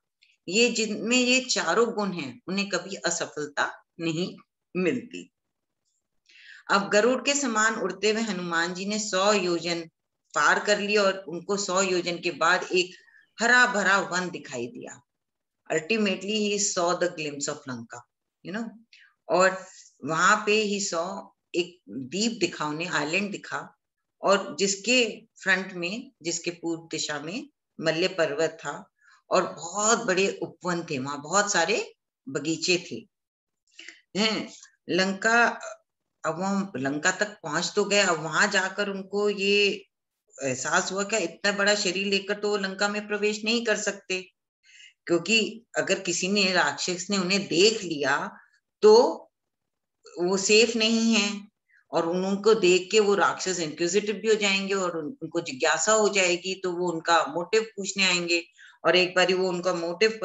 [SPEAKER 2] ये जिनमें ये चारों गुण हैं, उन्हें कभी असफलता नहीं मिलती। अब गरुड़ के समान उड़ते हुए हनुमान जी ने 100 योजन पार कर लिया, और उनको 100 योजन के बाद एक हरा भरा वन दिखाई दिया। Ultimately he saw the glimpse of Lanka, और वहां पे ही सॉ एक द्वीप दिखा, उन्हें आइलैंड दिखा, और जिसके फ्रंट में, जिसके पूर्व दिशा में मल्य पर्वत था, और बहुत बड़े उपवन थे, वहां बहुत सारे बगीचे थे। हैं लंका, अब वो लंका तक पहुंच तो गए। अब वहां जाकर उनको ये एहसास हुआ कि इतना बड़ा शरीर लेकर तो वो लंका में प्रवेश नहीं कर सकते, क्योंकि अगर किसी ने, राक्षस ने उन्हें देख लिया तो वो सेफ नहीं है, और उनको देख के वो राक्षस इंक्विजिटिव भी हो जाएंगे, और उनको जिज्ञासा हो जाएगी, तो वो उनका मोटिव पूछने आएंगे, और एक बार वो उनका मोटिव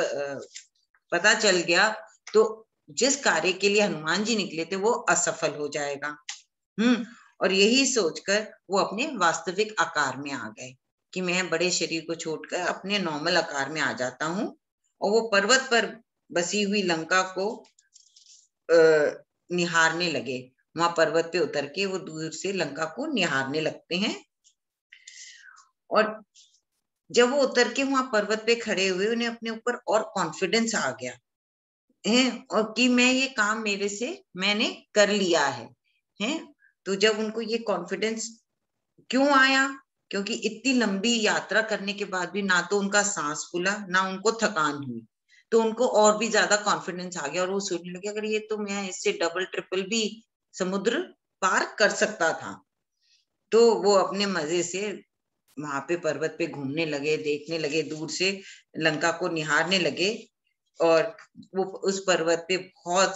[SPEAKER 2] पता चल गया तो जिस कार्य के लिए हनुमान जी निकले थे वो असफल हो जाएगा। और यही सोचकर वो अपने वास्तविक आकार में आ गए कि मैं बड़े शरीर को छोड़कर अपने नॉर्मल आकार में आ जाता हूँ, और वो पर्वत पर बसी हुई लंका को निहारने लगे। वहां पर्वत पे उतर के वो दूर से लंका को निहारने लगते हैं, और जब वो उतर के वहां पर्वत पे खड़े हुए, उन्हें अपने ऊपर और कॉन्फिडेंस आ गया है, और कि मैं ये काम मेरे से मैंने कर लिया है। तो जब उनको ये कॉन्फिडेंस क्यों आया, क्योंकि इतनी लंबी यात्रा करने के बाद भी ना तो उनका सांस फूला, ना उनको थकान हुई, तो उनको और भी ज्यादा कॉन्फिडेंस आ गया, और वो सोचने लगे अगर ये तो मैं इससे डबल ट्रिपल भी समुद्र पार कर सकता था। तो वो अपने मजे से वहां पे पर्वत पे घूमने लगे, देखने लगे, दूर से लंका को निहारने लगे, और वो उस पर्वत पे बहुत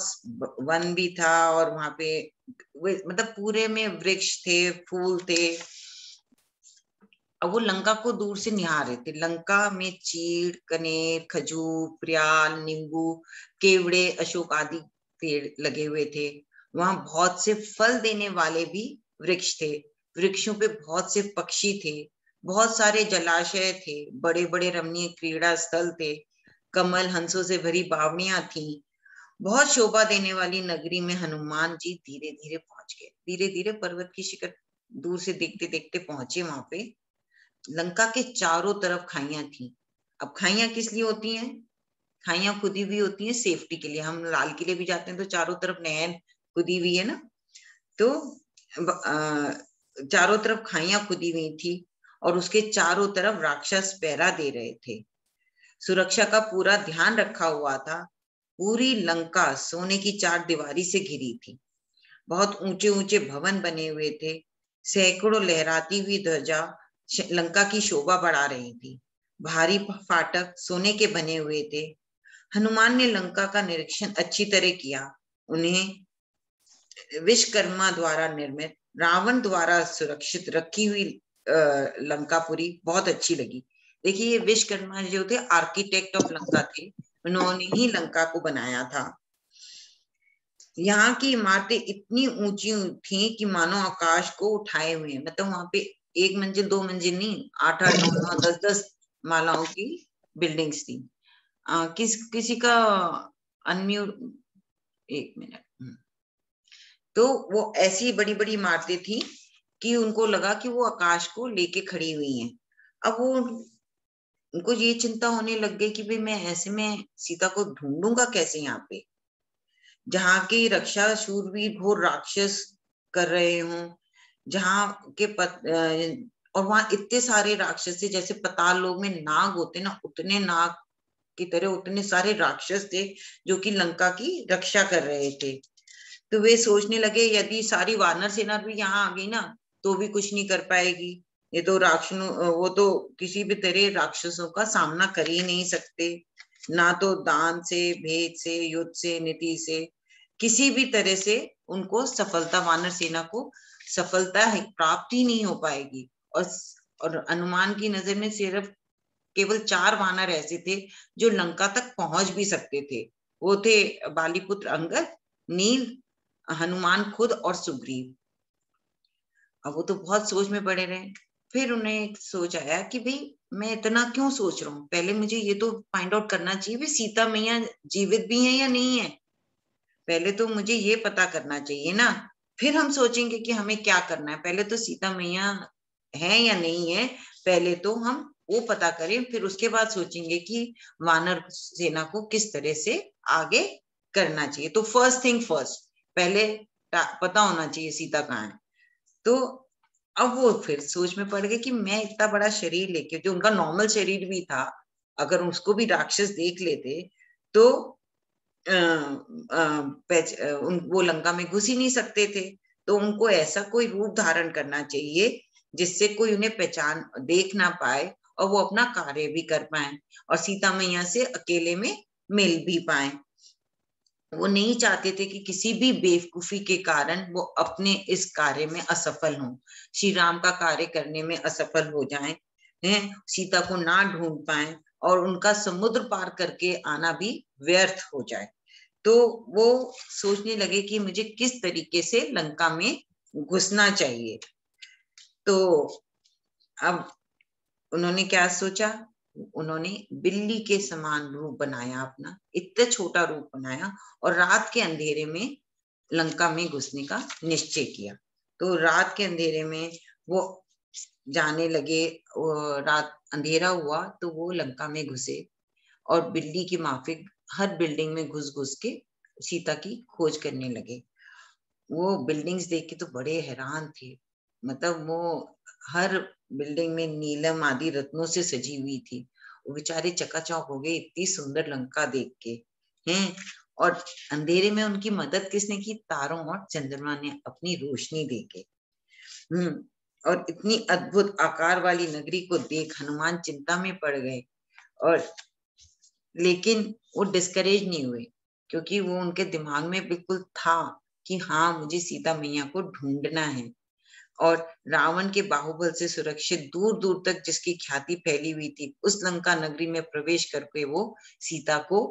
[SPEAKER 2] वन भी था, और वहां पे मतलब पूरे में वृक्ष थे, फूल थे। अब वो लंका को दूर से निहार रहे थे। लंका में चीड़, कनेर, खजूर, प्याल, नींबू, केवड़े, अशोक आदि पेड़ लगे हुए थे। वहां बहुत से फल देने वाले भी वृक्ष थे, वृक्षों पे बहुत से पक्षी थे, बहुत सारे जलाशय थे, बड़े बड़े रमणीय क्रीड़ा स्थल थे, कमल हंसों से भरी बावड़ियां थी। बहुत शोभा देने वाली नगरी में हनुमान जी धीरे धीरे पहुंच गए। धीरे धीरे पर्वत की शिखर दूर से देखते देखते पहुंचे वहां पे। लंका के चारों तरफ खाइयां थी। अब खाइयां किस लिए होती हैं? खाइयां खुदी हुई होती हैं सेफ्टी के लिए। हम लाल किले भी जाते हैं तो चारों तरफ नहर खुदी हुई है ना, तो चारों तरफ खाइयां खुदी हुई थी और उसके चारों तरफ राक्षस पहरा दे रहे थे। सुरक्षा का पूरा ध्यान रखा हुआ था। पूरी लंका सोने की चार दीवारी से घिरी थी। बहुत ऊंचे ऊंचे भवन बने हुए थे। सैकड़ों लहराती हुई ध्वजा लंका की शोभा बढ़ा रही थी। भारी फाटक सोने के बने हुए थे। हनुमान ने लंका का निरीक्षण अच्छी तरह किया। उन्हें विश्वकर्मा द्वारा निर्मित, रावण द्वारा सुरक्षित रखी हुई लंकापुरी बहुत अच्छी लगी। देखिए, ये विश्वकर्मा जो थे आर्किटेक्ट ऑफ लंका थे, उन्होंने ही लंका को बनाया था। यहाँ की इमारतें इतनी ऊंची थी कि मानो आकाश को उठाए हुए, मतलब वहां पे 1 मंजिल 2 मंजिल नहीं, 8-8 9-9 10-10 मालाओं की बिल्डिंग्स थी। किसी का अनम्यूट, 1 मिनट। तो वो ऐसी बड़ी बड़ी इमारतें थी कि उनको लगा कि वो आकाश को लेके खड़ी हुई हैं। अब वो उनको ये चिंता होने लग गई कि भाई मैं ऐसे में सीता को ढूंढूंगा कैसे, यहाँ पे जहाँ की रक्षा शूरवीर घोर राक्षस कर रहे हों, जहाँ के और वहां इतने सारे राक्षस थे, जैसे पाताल लोक में नाग होते ना, उतने नाग की तरह उतने सारे राक्षस थे जो कि लंका की रक्षा कर रहे थे। तो वे सोचने लगे यदि सारी वानर सेना भी यहाँ आ गई ना तो भी कुछ नहीं कर पाएगी। ये तो वो तो किसी भी तरह राक्षसों का सामना कर ही नहीं सकते, ना तो दान से, भेद से, युद्ध से, नीति से, किसी भी तरह से उनको सफलता, वानर सेना को सफलता प्राप्त ही नहीं हो पाएगी। और हनुमान की नजर में सिर्फ केवल 4 वानर ऐसे थे जो लंका तक पहुंच भी सकते थे। वो थे बालीपुत्र अंगद, नील, हनुमान खुद और सुग्रीव। अब वो तो बहुत सोच में पड़े रहे। फिर उन्हें एक सोच आया कि भाई मैं इतना क्यों सोच रहा हूँ, पहले मुझे ये तो फाइंड आउट करना चाहिए भी सीता मैया जीवित भी है या नहीं है। पहले तो मुझे ये पता करना चाहिए ना, फिर हम सोचेंगे कि हमें क्या करना है। पहले तो सीता मैया है या नहीं है, पहले तो हम वो पता करें, फिर उसके बाद सोचेंगे कि वानर सेना को किस तरह से आगे करना चाहिए। तो फर्स्ट थिंग फर्स्ट, पहले पता होना चाहिए सीता कहाँ है। तो अब वो फिर सोच में पड़ गए कि मैं इतना बड़ा शरीर लेके, जो उनका नॉर्मल शरीर भी था, अगर उसको भी राक्षस देख लेते तो वो लंका में घुस ही नहीं सकते थे। तो उनको ऐसा कोई रूप धारण करना चाहिए जिससे कोई उन्हें पहचान देख ना पाए और वो अपना कार्य भी कर पाए और सीता मैया से अकेले में मिल भी पाए। वो नहीं चाहते थे कि किसी भी बेवकूफी के कारण वो अपने इस कार्य में असफल हों, श्री राम का कार्य करने में असफल हो जाएं, सीता को ना ढूंढ पाए और उनका समुद्र पार करके आना भी व्यर्थ हो जाए। तो वो सोचने लगे कि मुझे किस तरीके से लंका में घुसना चाहिए। तो अब उन्होंने क्या सोचा, उन्होंने बिल्ली के समान रूप बनाया, अपना इतना छोटा रूप बनाया और रात के अंधेरे में लंका में घुसने का निश्चय किया। तो रात के अंधेरे में वो जाने लगे। रात अंधेरा हुआ तो वो लंका में घुसे और बिल्ली की माफिक हर बिल्डिंग में घुस घुस के सीता की खोज करने लगे। वो बिल्डिंग्स देख के तो बड़े हैरान थे, मतलब वो हर बिल्डिंग में नीलम आदि रत्नों से सजी हुई थी। वो बेचारे चकाचौंध हो गए इतनी सुंदर लंका देख के हैं। और अंधेरे में उनकी मदद किसने की, तारों और चंद्रमा ने अपनी रोशनी देके। और इतनी अद्भुत आकार वाली नगरी को देख हनुमान चिंता में पड़ गए, और लेकिन वो डिस्करेज नहीं हुए, क्योंकि वो उनके दिमाग में बिल्कुल था कि हाँ मुझे सीता मैया को ढूंढना है। और रावण के बाहुबल से सुरक्षित दूर दूर तक जिसकी ख्याति फैली हुई थी, उस लंका नगरी में प्रवेश करके वो सीता को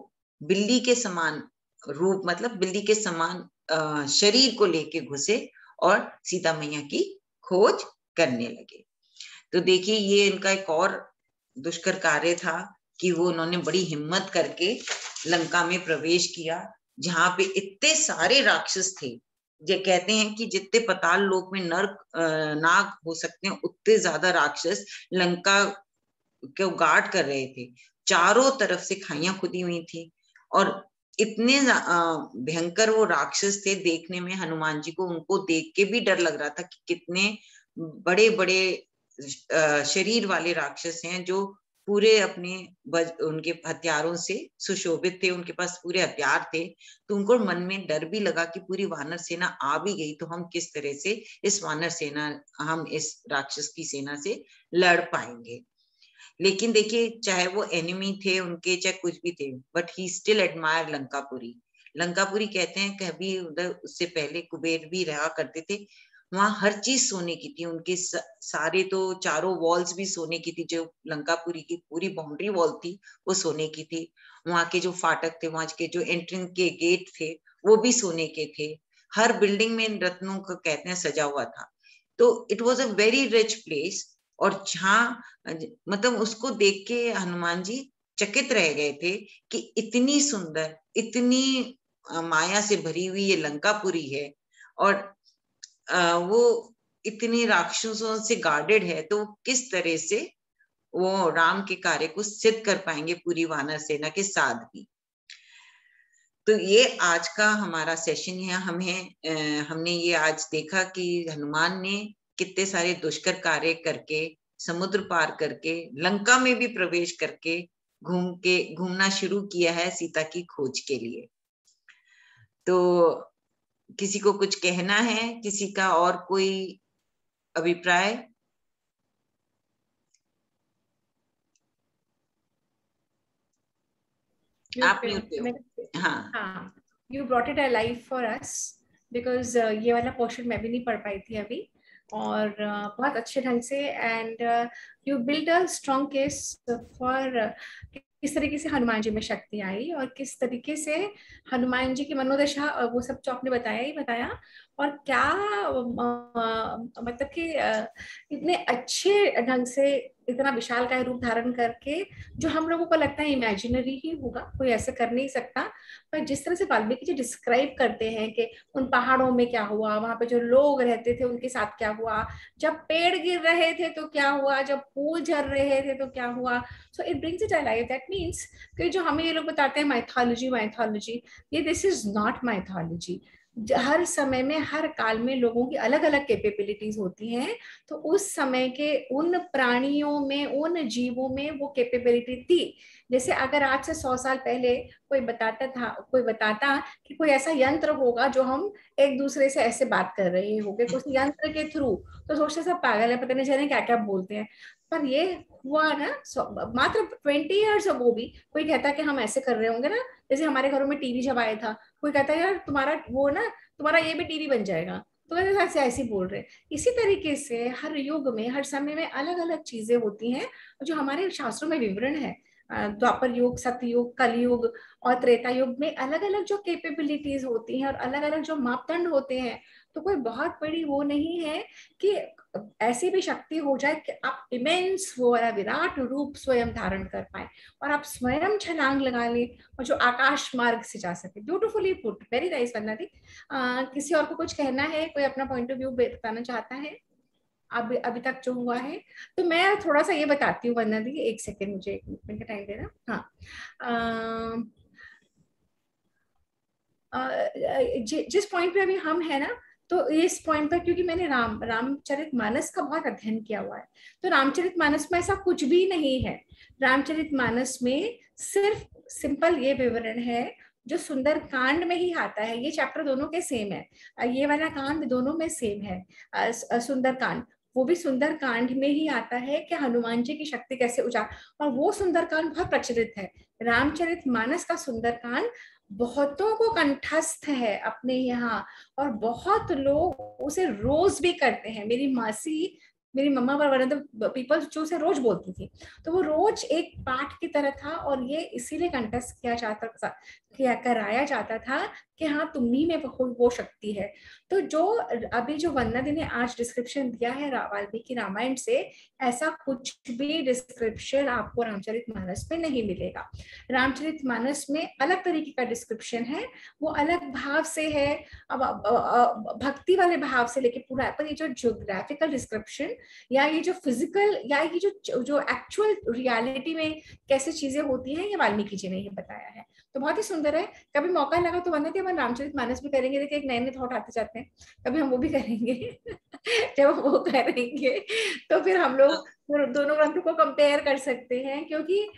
[SPEAKER 2] बिल्ली के समान रूप, मतलब बिल्ली के समान शरीर को लेके घुसे और सीता मैया की खोज करने लगे। तो देखिए ये इनका एक और दुष्कर कार्य था कि वो उन्होंने बड़ी हिम्मत करके लंका में प्रवेश किया, जहां पे इतने सारे राक्षस थे। ये कहते हैं कि जितने पाताल लोक में नाग हो सकते हैं, उतने ज्यादा राक्षस लंका को गार्ड कर रहे थे। चारों तरफ से खाइयां खुदी हुई थी और इतने भयंकर वो राक्षस थे, देखने में हनुमान जी को उनको देख के भी डर लग रहा था कि कितने बड़े बड़े शरीर वाले राक्षस हैं जो पूरे अपने उनके हथियारों से सुशोभित थे, उनके पास पूरे हथियार थे। तो उनको मन में डर भी लगा कि पूरी वानर सेना आ भी गई तो हम किस तरह से हम इस राक्षस की सेना से लड़ पाएंगे। लेकिन देखिए, चाहे वो एनिमी थे उनके, चाहे कुछ भी थे, but he still admire Lankapuri. Lankapuri कहते हैं कि अभी उधर उससे पहले कुबेर भी रहा करते थे, वहां हर चीज सोने की थी। उनके सारे तो चारों वॉल्स भी सोने की थी, जो लंकापुरी की पूरी बाउंड्री वॉल थी वो सोने की थी। वहां के जो फाटक थे, वहां के जो एंट्रेंस के गेट थे वो भी सोने के थे। हर बिल्डिंग में रत्नों का कहते हैं सजा हुआ था। तो it was a very rich place. और जहाँ मतलब उसको देख के हनुमान जी चकित रह गए थे कि इतनी सुंदर, इतनी माया से भरी हुई ये लंकापुरी है, और वो इतने राक्षसों से गार्डेड है, तो किस तरह से वो राम के कार्य को सिद्ध कर पाएंगे पूरी वानर सेना के साथ भी। तो ये आज का हमारा सेशन है। हमने ये आज देखा कि हनुमान ने कितने सारे दुष्कर कार्य करके, समुद्र पार करके, लंका में भी प्रवेश करके घूमना शुरू किया है सीता की खोज के लिए। तो किसी को कुछ कहना है, किसी का और कोई अभिप्राय? आप म्यूट हो। हाँ,
[SPEAKER 1] you brought it alive for us because ये वाला पोर्शन मैं भी नहीं पढ़ पाई थी अभी, और बहुत अच्छे ढंग से and you build a strong case for किस तरीके से हनुमान जी में शक्ति आई और किस तरीके से हनुमान जी की मनोदशा, वो सब जो आपने बताया ही बताया। और क्या मतलब कि इतने अच्छे ढंग से इतना विशालकाय रूप धारण करके, जो हम लोगों को लगता है इमेजिनरी ही होगा, कोई ऐसे कर नहीं सकता, पर जिस तरह से वाल्मीकि जी डिस्क्राइब करते हैं कि उन पहाड़ों में क्या हुआ, वहां पे जो लोग रहते थे उनके साथ क्या हुआ, जब पेड़ गिर रहे थे तो क्या हुआ, जब फूल झर रहे थे तो क्या हुआ। So it brings it alive. That means कि जो हमें ये लोग बताते हैं माइथोलॉजी माइथोलॉजी, ये दिस इज नॉट माइथोलॉजी। हर समय में, हर काल में लोगों की अलग अलग कैपेबिलिटीज होती हैं, तो उस समय के उन प्राणियों में, उन जीवों में वो कैपेबिलिटी थी। जैसे अगर आज से 100 साल पहले कोई बताता कि कोई ऐसा यंत्र होगा जो हम एक दूसरे से ऐसे बात कर रहे होंगे उस यंत्र के थ्रू, तो सोचते सब पागल है, पता नहीं जाने क्या क्या बोलते हैं। पर ये हुआ ना मात्र 20 ईयर्स अगो भी कोई कहता कि हम ऐसे कर रहे होंगे ना, जैसे हमारे घरों में टीवी जब आया था, कोई कहता है यार तुम्हारा वो ना, तुम्हारा ये भी टीवी बन जाएगा, तो ऐसे ऐसे बोल रहे हैं। इसी तरीके से हर युग में, हर समय में अलग अलग चीजें होती हैं जो हमारे शास्त्रों में विवरण है। द्वापर युग, सतयुग, कलयुग और त्रेता युग में अलग अलग जो कैपेबिलिटीज होती हैं और अलग अलग जो मापदंड होते हैं। तो कोई बहुत बड़ी वो नहीं है कि ऐसी भी शक्ति हो जाए कि आप इमेंस वो वाला विराट रूप स्वयं धारण कर पाए और आप स्वयं छलांग लगा ले और जो आकाश मार्ग से जा सके। ब्यूटीफुली पुट, वेरी नाइस वंदना दी। किसी और को कुछ कहना है, कोई अपना पॉइंट ऑफ व्यू बताना चाहता है अभी तक जो हुआ है? तो मैं थोड़ा सा ये बताती हूँ वंदना दी, एक सेकेंड, मुझे 1 मिनट का टाइम देना। हाँ, जिस पॉइंट पे अभी हम है ना, तो इस पॉइंट पर, क्योंकि मैंने रामचरितमानस का बहुत अध्ययन किया हुआ है, तो रामचरितमानस में ऐसा कुछ भी नहीं है। रामचरितमानस में सिर्फ सिंपल ये विवरण है जो सुंदर कांड में ही आता है। ये चैप्टर दोनों के सेम है, ये वाला कांड दोनों में सेम है। सुंदर कांड, वो भी सुंदर कांड में ही आता है कि हनुमान जी की शक्ति कैसे उजाड़, और वो सुंदर कांड बहुत प्रचलित है। रामचरितमानस का सुंदर कांड बहुतों को कंठस्थ है अपने यहाँ, और बहुत लोग उसे रोज भी करते हैं। मेरी मासी, मेरी मम्मा वर वन ऑफ द पीपल जो उसे रोज बोलती थी, तो वो रोज एक पाठ की तरह था, और ये इसीलिए कंटेस्ट कराया जाता था कि हाँ तुम्ही में वो शक्ति है। तो जो अभी जो वंदना दी ने आज डिस्क्रिप्शन दिया है वाल्मीकि रामायण से, ऐसा कुछ भी डिस्क्रिप्शन आपको रामचरितमानस में नहीं मिलेगा। रामचरितमानस में अलग तरीके का डिस्क्रिप्शन है, वो अलग भाव से है, अब भक्ति वाले भाव से लेके पूरा। पर ये जो ज्योग्राफिकल डिस्क्रिप्शन या ये जो फिजिकल या ये जो एक्चुअल रियलिटी में कैसे चीजें होती हैं, ये वाल्मीकि जी ने ये बताया है। तो बहुत ही सुंदर है। कभी मौका लगा तो वंदना दी हम रामचरितमानस भी करेंगे, देखिए एक नए नए थॉट आते जाते हैं, कभी हम वो भी करेंगे। जब हम वो करेंगे तो फिर हम लोग दोनों ग्रंथों को कंपेयर कर सकते हैं, क्योंकि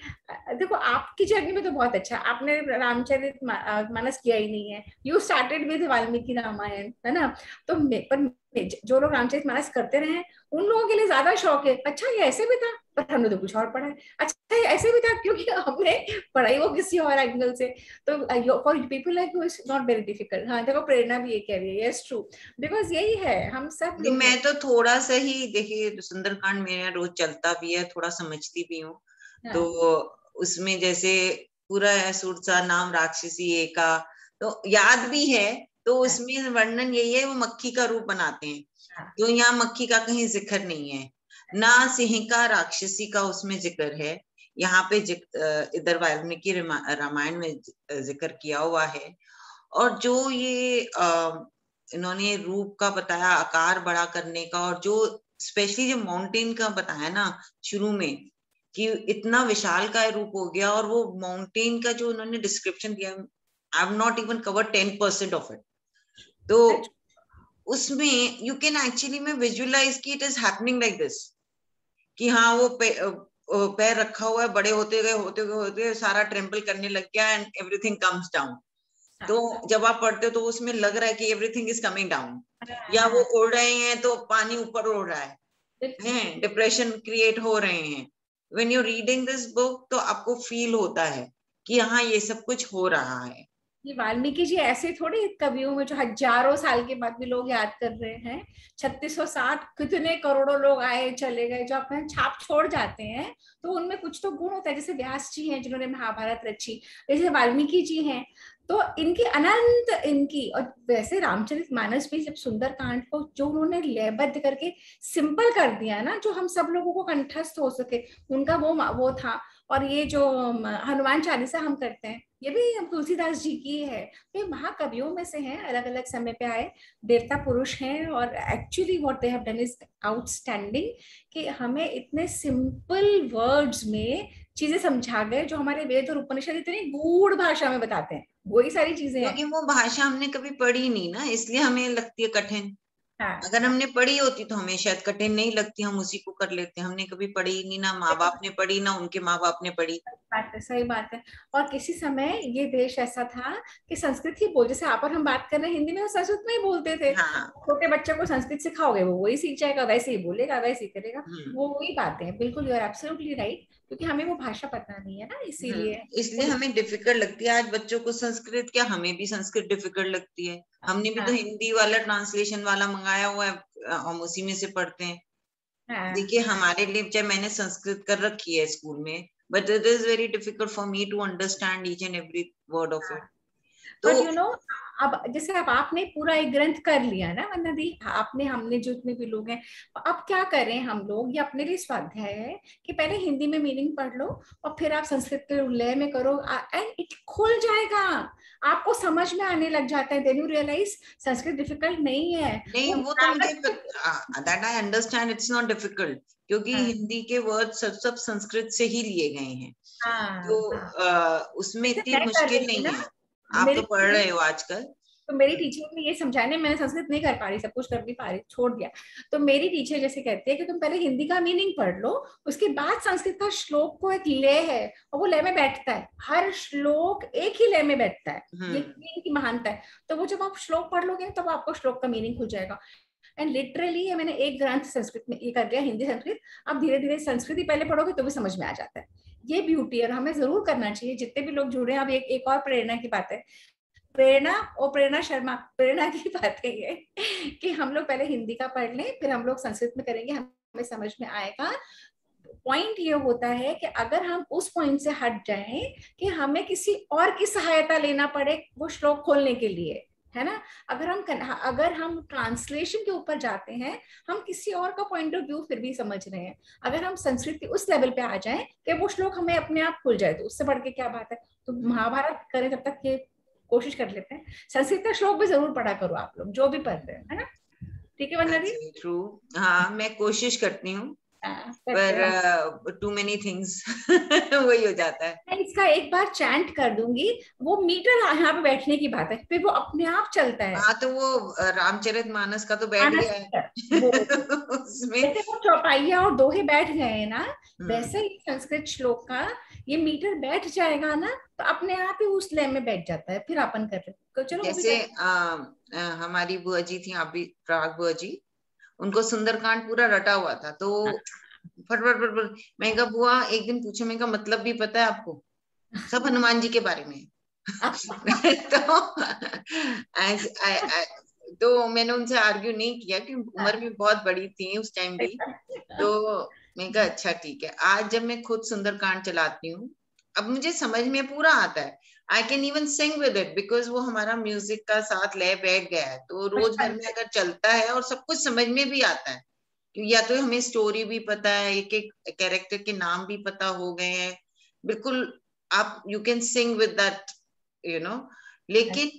[SPEAKER 1] देखो आपकी जर्नी में तो बहुत अच्छा, आपने रामचरित मानस किया ही नहीं है, you started with Valmiki Ramayan, है ना। तो पर जो लोग रामचरित मानस करते रहे उन लोगों के लिए ज्यादा शौक है, अच्छा ये ऐसे भी था, पर हमने तो कुछ और पढ़ा है, अच्छा ये ऐसे भी था, क्योंकि हमने पढ़ाई वो किसी और एंगल से। तो for people like you it's not very difficult. हाँ देखो प्रेरणा भी ये कह रही है, यस ट्रू, बिकॉज यही है हम सब लोग।
[SPEAKER 2] मैं तो थोड़ा सा ही देखिए, सुंदरकांड मेरा रोज चलता भी है, थोड़ा समझती भी हूँ। तो उसमें जैसे पूरा है सुरसा नाम राक्षसी एका, तो याद भी है। तो उसमें वर्णन यही है, वो मक्खी का रूप बनाते हैं, तो यहाँ मक्खी का कहीं जिक्र नहीं है, ना सिंह का राक्षसी का उसमें जिक्र है। यहाँ पे इधर वाल्मीकि रामायण में जिक्र किया हुआ है। और जो ये इन्होंने रूप का बताया, आकार बड़ा करने का, और जो स्पेशली जो माउंटेन का बताया ना शुरू में, कि इतना विशाल का रूप हो गया, और वो माउंटेन का जो उन्होंने डिस्क्रिप्शन दिया, I have not even cover 10% of it. तो उसमें यू कैन एक्चुअली में विजुअलाइज की it is happening like this, कि हाँ वो पैर रखा हुआ है, बड़े होते गए होते गए होते गए सारा ट्रेम्पल करने लग गया, एंड एवरीथिंग कम्स डाउन। तो जब आप पढ़ते हो तो उसमें लग रहा है कि एवरीथिंग इज कमिंग डाउन, या वो उड़ रहे हैं तो पानी ऊपर उड़ रहा है, डिप्रेशन क्रिएट हो रहे हैं। When you reading this book तो आपको फील होता है कि हाँ ये सब कुछ हो रहा है।
[SPEAKER 1] ये वाल्मीकि जी ऐसे थोड़ी कवियों में जो हजारों साल के बाद भी लोग याद कर रहे हैं, 3660 कितने करोड़ों लोग आए चले गए, जो अपना छाप छोड़ जाते हैं, तो उनमें कुछ तो गुण होता है। जैसे व्यास जी हैं जिन्होंने महाभारत रची, जैसे वाल्मीकि जी हैं, तो इनकी अनंत इनकी। और वैसे रामचरितमानस भी जब सुंदरकांड को जो उन्होंने लयबद्ध करके सिंपल कर दिया ना, जो हम सब लोगों को कंठस्थ हो सके, उनका वो था। और ये जो हनुमान चालीसा हम करते हैं, ये भी तुलसीदास जी की है। तो ये महाकवियों में से हैं, अलग अलग समय पे आए देवता पुरुष हैं, और actually what they have done is outstanding, कि हमें इतने सिंपल वर्ड्स में चीजें समझा गए, जो हमारे वेद और उपनिषद इतनी गूढ़ भाषा में बताते हैं, वही सारी चीजें हैं।
[SPEAKER 2] क्योंकि वो भाषा हमने कभी पढ़ी नहीं ना, इसलिए हमें लगती है कठिन।
[SPEAKER 1] हाँ,
[SPEAKER 2] अगर हमने पढ़ी होती तो हमें शायद कठिन नहीं लगती, हम उसी को कर लेते। हमने कभी पढ़ी ही नहीं, ना माँ बाप ने पढ़ी, ना उनके माँ बाप ने पढ़ी।
[SPEAKER 1] बात है, सही बात है। और किसी समय ये देश ऐसा था कि संस्कृत ही बोल, जैसे आप और हम बात कर रहे हैं हिंदी में, वो संस्कृत में ही बोलते थे।
[SPEAKER 2] हाँ।
[SPEAKER 1] छोटे बच्चे को संस्कृत सिखाओगे, वो वही सीख जाएगा, वैसे ही बोलेगा, वैसे ही करेगा।
[SPEAKER 2] हम्म।
[SPEAKER 1] वो वही बातें हैं, बिल्कुल, यू आर एब्सोल्युटली राइट, क्योंकि हमें वो भाषा पता नहीं है ना, इसीलिए।
[SPEAKER 2] इसलिए हमें डिफिकल्ट लगती है। आज बच्चों को संस्कृत क्या, हमें भी संस्कृत डिफिकल्ट लगती है। हमने भी तो
[SPEAKER 1] हाँ,
[SPEAKER 2] हिंदी वाला ट्रांसलेशन वाला मंगाया हुआ है, हम उसी में से पढ़ते हैं।
[SPEAKER 1] हाँ,
[SPEAKER 2] देखिए हमारे लिए, चाहे मैंने संस्कृत कर रखी है स्कूल में, but it is very difficult for me to understand each and every word of it.
[SPEAKER 1] But
[SPEAKER 2] तो
[SPEAKER 1] यू नो, अब जैसे अब आपने पूरा एक ग्रंथ कर लिया ना वंदना दी, आपने, हमने जो इतने भी लोग हैं, अब क्या करें हम लोग, ये अपने लिए स्वाध्याय है कि पहले हिंदी में मीनिंग पढ़ लो, और फिर आप संस्कृत के लय में करो, एंड इट खुल जाएगा, आपको समझ में आने लग जाता है। Then you realise Sanskrit difficult नहीं है।
[SPEAKER 2] नहीं, वो तो मुझे that I understand, it's not difficult, क्योंकि
[SPEAKER 1] हाँ,
[SPEAKER 2] हिंदी के वर्ड सब संस्कृत से ही लिए गए हैं।
[SPEAKER 1] हाँ,
[SPEAKER 2] तो
[SPEAKER 1] हाँ।
[SPEAKER 2] उसमें
[SPEAKER 1] जैसे
[SPEAKER 2] इतनी
[SPEAKER 1] मैं कर
[SPEAKER 2] मुश्किल
[SPEAKER 1] रही थी
[SPEAKER 2] नहीं
[SPEAKER 1] ना,
[SPEAKER 2] है। आप तो पढ़ रहे हो आजकल।
[SPEAKER 1] तो मेरी टीचर ने ये समझाने, मैंने संस्कृत नहीं कर पा रही, सब कुछ कर नहीं पा रही, छोड़ दिया। तो मेरी टीचर जैसे कहती है कि तुम पहले हिंदी का मीनिंग पढ़ लो, उसके बाद संस्कृत का श्लोक को एक लय है, और वो लय में बैठता है, हर श्लोक एक ही लय में बैठता है, ये इनकी महानता है। तो वो जब आप श्लोक पढ़ लोगे तब आपको श्लोक का मीनिंग खुल जाएगा। एंड लिटरली मैंने एक ग्रंथ संस्कृत में ये कर लिया, हिंदी संस्कृत। अब धीरे धीरे संस्कृत ही पहले पढ़ोगे तो भी समझ में आ जाता है। ये ब्यूटी है, और हमें जरूर करना चाहिए, जितने भी लोग जुड़े हैं। अब एक और प्रेरणा की बात है, प्रेरणा और प्रेरणा शर्मा, प्रेरणा की बात है ये कि हम लोग पहले हिंदी का पढ़ लें, फिर हम लोग संस्कृत में करेंगे, हमें समझ में आएगा। पॉइंट ये होता है कि अगर हम उस पॉइंट से हट जाएं कि हमें किसी और की सहायता लेना पड़े वो श्लोक खोलने के लिए, है ना। अगर हम ट्रांसलेशन के ऊपर जाते हैं, हम किसी और का पॉइंट ऑफ व्यू फिर भी समझ रहे हैं। अगर हम संस्कृत के उस लेवल पे आ जाएं कि वो श्लोक हमें अपने आप खुल जाए, तो उससे बढ़ के क्या बात है। तो महाभारत करें तब तक ये कोशिश कर लेते हैं। संस्कृत का श्लोक भी जरूर पढ़ा करो आप लोग, जो भी पढ़ रहे हैं, है ना। ठीक है वंदना दी?
[SPEAKER 2] ट्रू। हाँ, मैं कोशिश करती हूँ, पर टू मेनी थिंग्स वही हो जाता है।
[SPEAKER 1] मैं इसका एक बार चैंट कर दूंगी, वो मीटर यहाँ पे बैठने की बात है, फिर वो अपने आप चलता है।
[SPEAKER 2] हाँ, तो वो रामचरितमानस का तो बैठ गया है
[SPEAKER 1] वो
[SPEAKER 2] उसमें।
[SPEAKER 1] जैसे वो चौपाइया और दोहे बैठ गए हैं ना,
[SPEAKER 2] हम्म।
[SPEAKER 1] वैसे ही संस्कृत श्लोक का ये मीटर बैठ जाएगा ना, तो अपने आप ही उस लय में बैठ जाता है, फिर अपन कर रहे तो चलो वो भी
[SPEAKER 2] जैसे
[SPEAKER 1] कर।
[SPEAKER 2] हमारी बुआ जी थी, आप भी प्राग बुआ जी, उनको सुंदरकांड पूरा रटा हुआ था, तो फट फट फट फट, मैं कहा बुआ एक दिन पूछे, मैं कहा मतलब भी पता है आपको? सब हनुमान जी के बारे में तो तो मैंने उनसे आर्ग्यू नहीं किया कि उम्र भी बहुत बड़ी थी उस टाइम भी। तो मैं कहा अच्छा ठीक है। आज जब मैं खुद सुंदरकांड चलाती हूँ, अब मुझे समझ में पूरा आता है। I can even sing with it, because वो हमारा म्यूजिक का साथ लय बैठ गया है, तो रोज घर
[SPEAKER 1] बचपन
[SPEAKER 2] में
[SPEAKER 1] से।
[SPEAKER 2] अगर चलता है और सब कुछ समझ में भी आता है, या तो हमें स्टोरी भी पता है, एक एक कैरेक्टर के नाम भी पता हो गए हैं, बिल्कुल आप you can sing with that, you know. लेकिन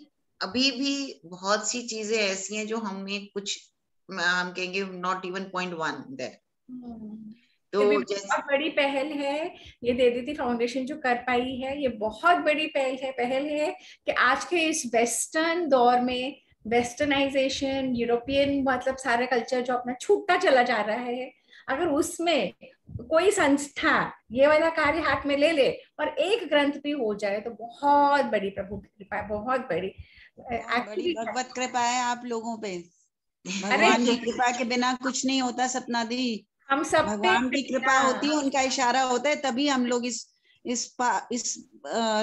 [SPEAKER 2] अभी भी बहुत सी चीजें ऐसी हैं जो हमें कुछ, हम कहेंगे नॉट इवन .1 देयर। तो
[SPEAKER 1] ये भी
[SPEAKER 2] जैसे
[SPEAKER 1] बहुत बड़ी पहल है, ये दे दी थी फाउंडेशन जो कर पाई है, ये बहुत बड़ी पहल है कि आज के इस वेस्टर्न दौर में, वेस्टर्नाइजेशन, यूरोपियन मतलब सारा कल्चर जो अपना छूटता चला जा रहा है, अगर उसमें कोई संस्था ये वाला कार्य हाथ में ले ले और एक ग्रंथ भी हो जाए, तो बहुत बड़ी प्रभु की कृपा है, बहुत बड़ी
[SPEAKER 3] बहुत बड़ी
[SPEAKER 1] एक्चुअली।
[SPEAKER 3] भगवत कृपा है आप लोगों पे।
[SPEAKER 1] अरे
[SPEAKER 3] भगवान की कृपा के बिना कुछ नहीं होता सपना दी।
[SPEAKER 1] हम सब पे
[SPEAKER 3] भगवान की कृपा होती है, उनका इशारा होता है, तभी हम लोग इस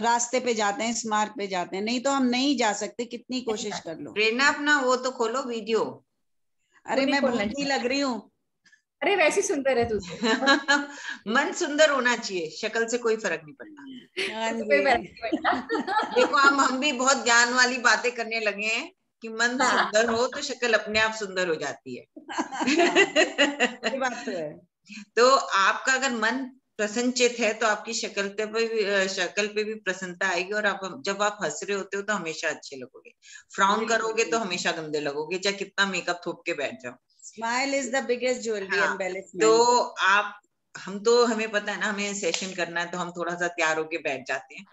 [SPEAKER 3] रास्ते पे जाते हैं, इस मार्ग पे जाते हैं, नहीं तो हम नहीं जा सकते, कितनी कोशिश कर लो।
[SPEAKER 2] प्रेरणा अपना वो तो खोलो वीडियो।
[SPEAKER 3] अरे मैं भूतनी लग रही हूँ।
[SPEAKER 1] अरे वैसी सुंदर है तू तो।
[SPEAKER 2] मन सुंदर होना चाहिए, शक्ल से कोई फर्क नहीं पड़ता।
[SPEAKER 3] हाँ
[SPEAKER 1] तो कोई
[SPEAKER 3] जी।
[SPEAKER 1] फर्क नहीं पड़ता।
[SPEAKER 2] देखो हम भी बहुत ज्ञान वाली बातें करने लगे हैं कि मन
[SPEAKER 1] हाँ।
[SPEAKER 2] सुंदर हो तो शक्ल अपने आप सुंदर हो जाती है।
[SPEAKER 3] ये बात तो है।
[SPEAKER 2] तो आपका अगर मन प्रसन्नचित है तो आपकी शक्ल पे भी प्रसन्नता आएगी, और आप जब आप हंस रहे होते हो तो हमेशा अच्छे लगोगे, फ्राउन करोगे तो हमेशा गंदे लगोगे, चाहे कितना मेकअप थोप के बैठ जाओ।
[SPEAKER 3] Smile is the biggest jewellery,
[SPEAKER 2] हाँ,
[SPEAKER 3] एम्बेलिशमेंट।
[SPEAKER 2] तो आप, हम तो हमें पता है ना, हमें सेशन करना है तो हम थोड़ा सा तैयार होके बैठ जाते हैं।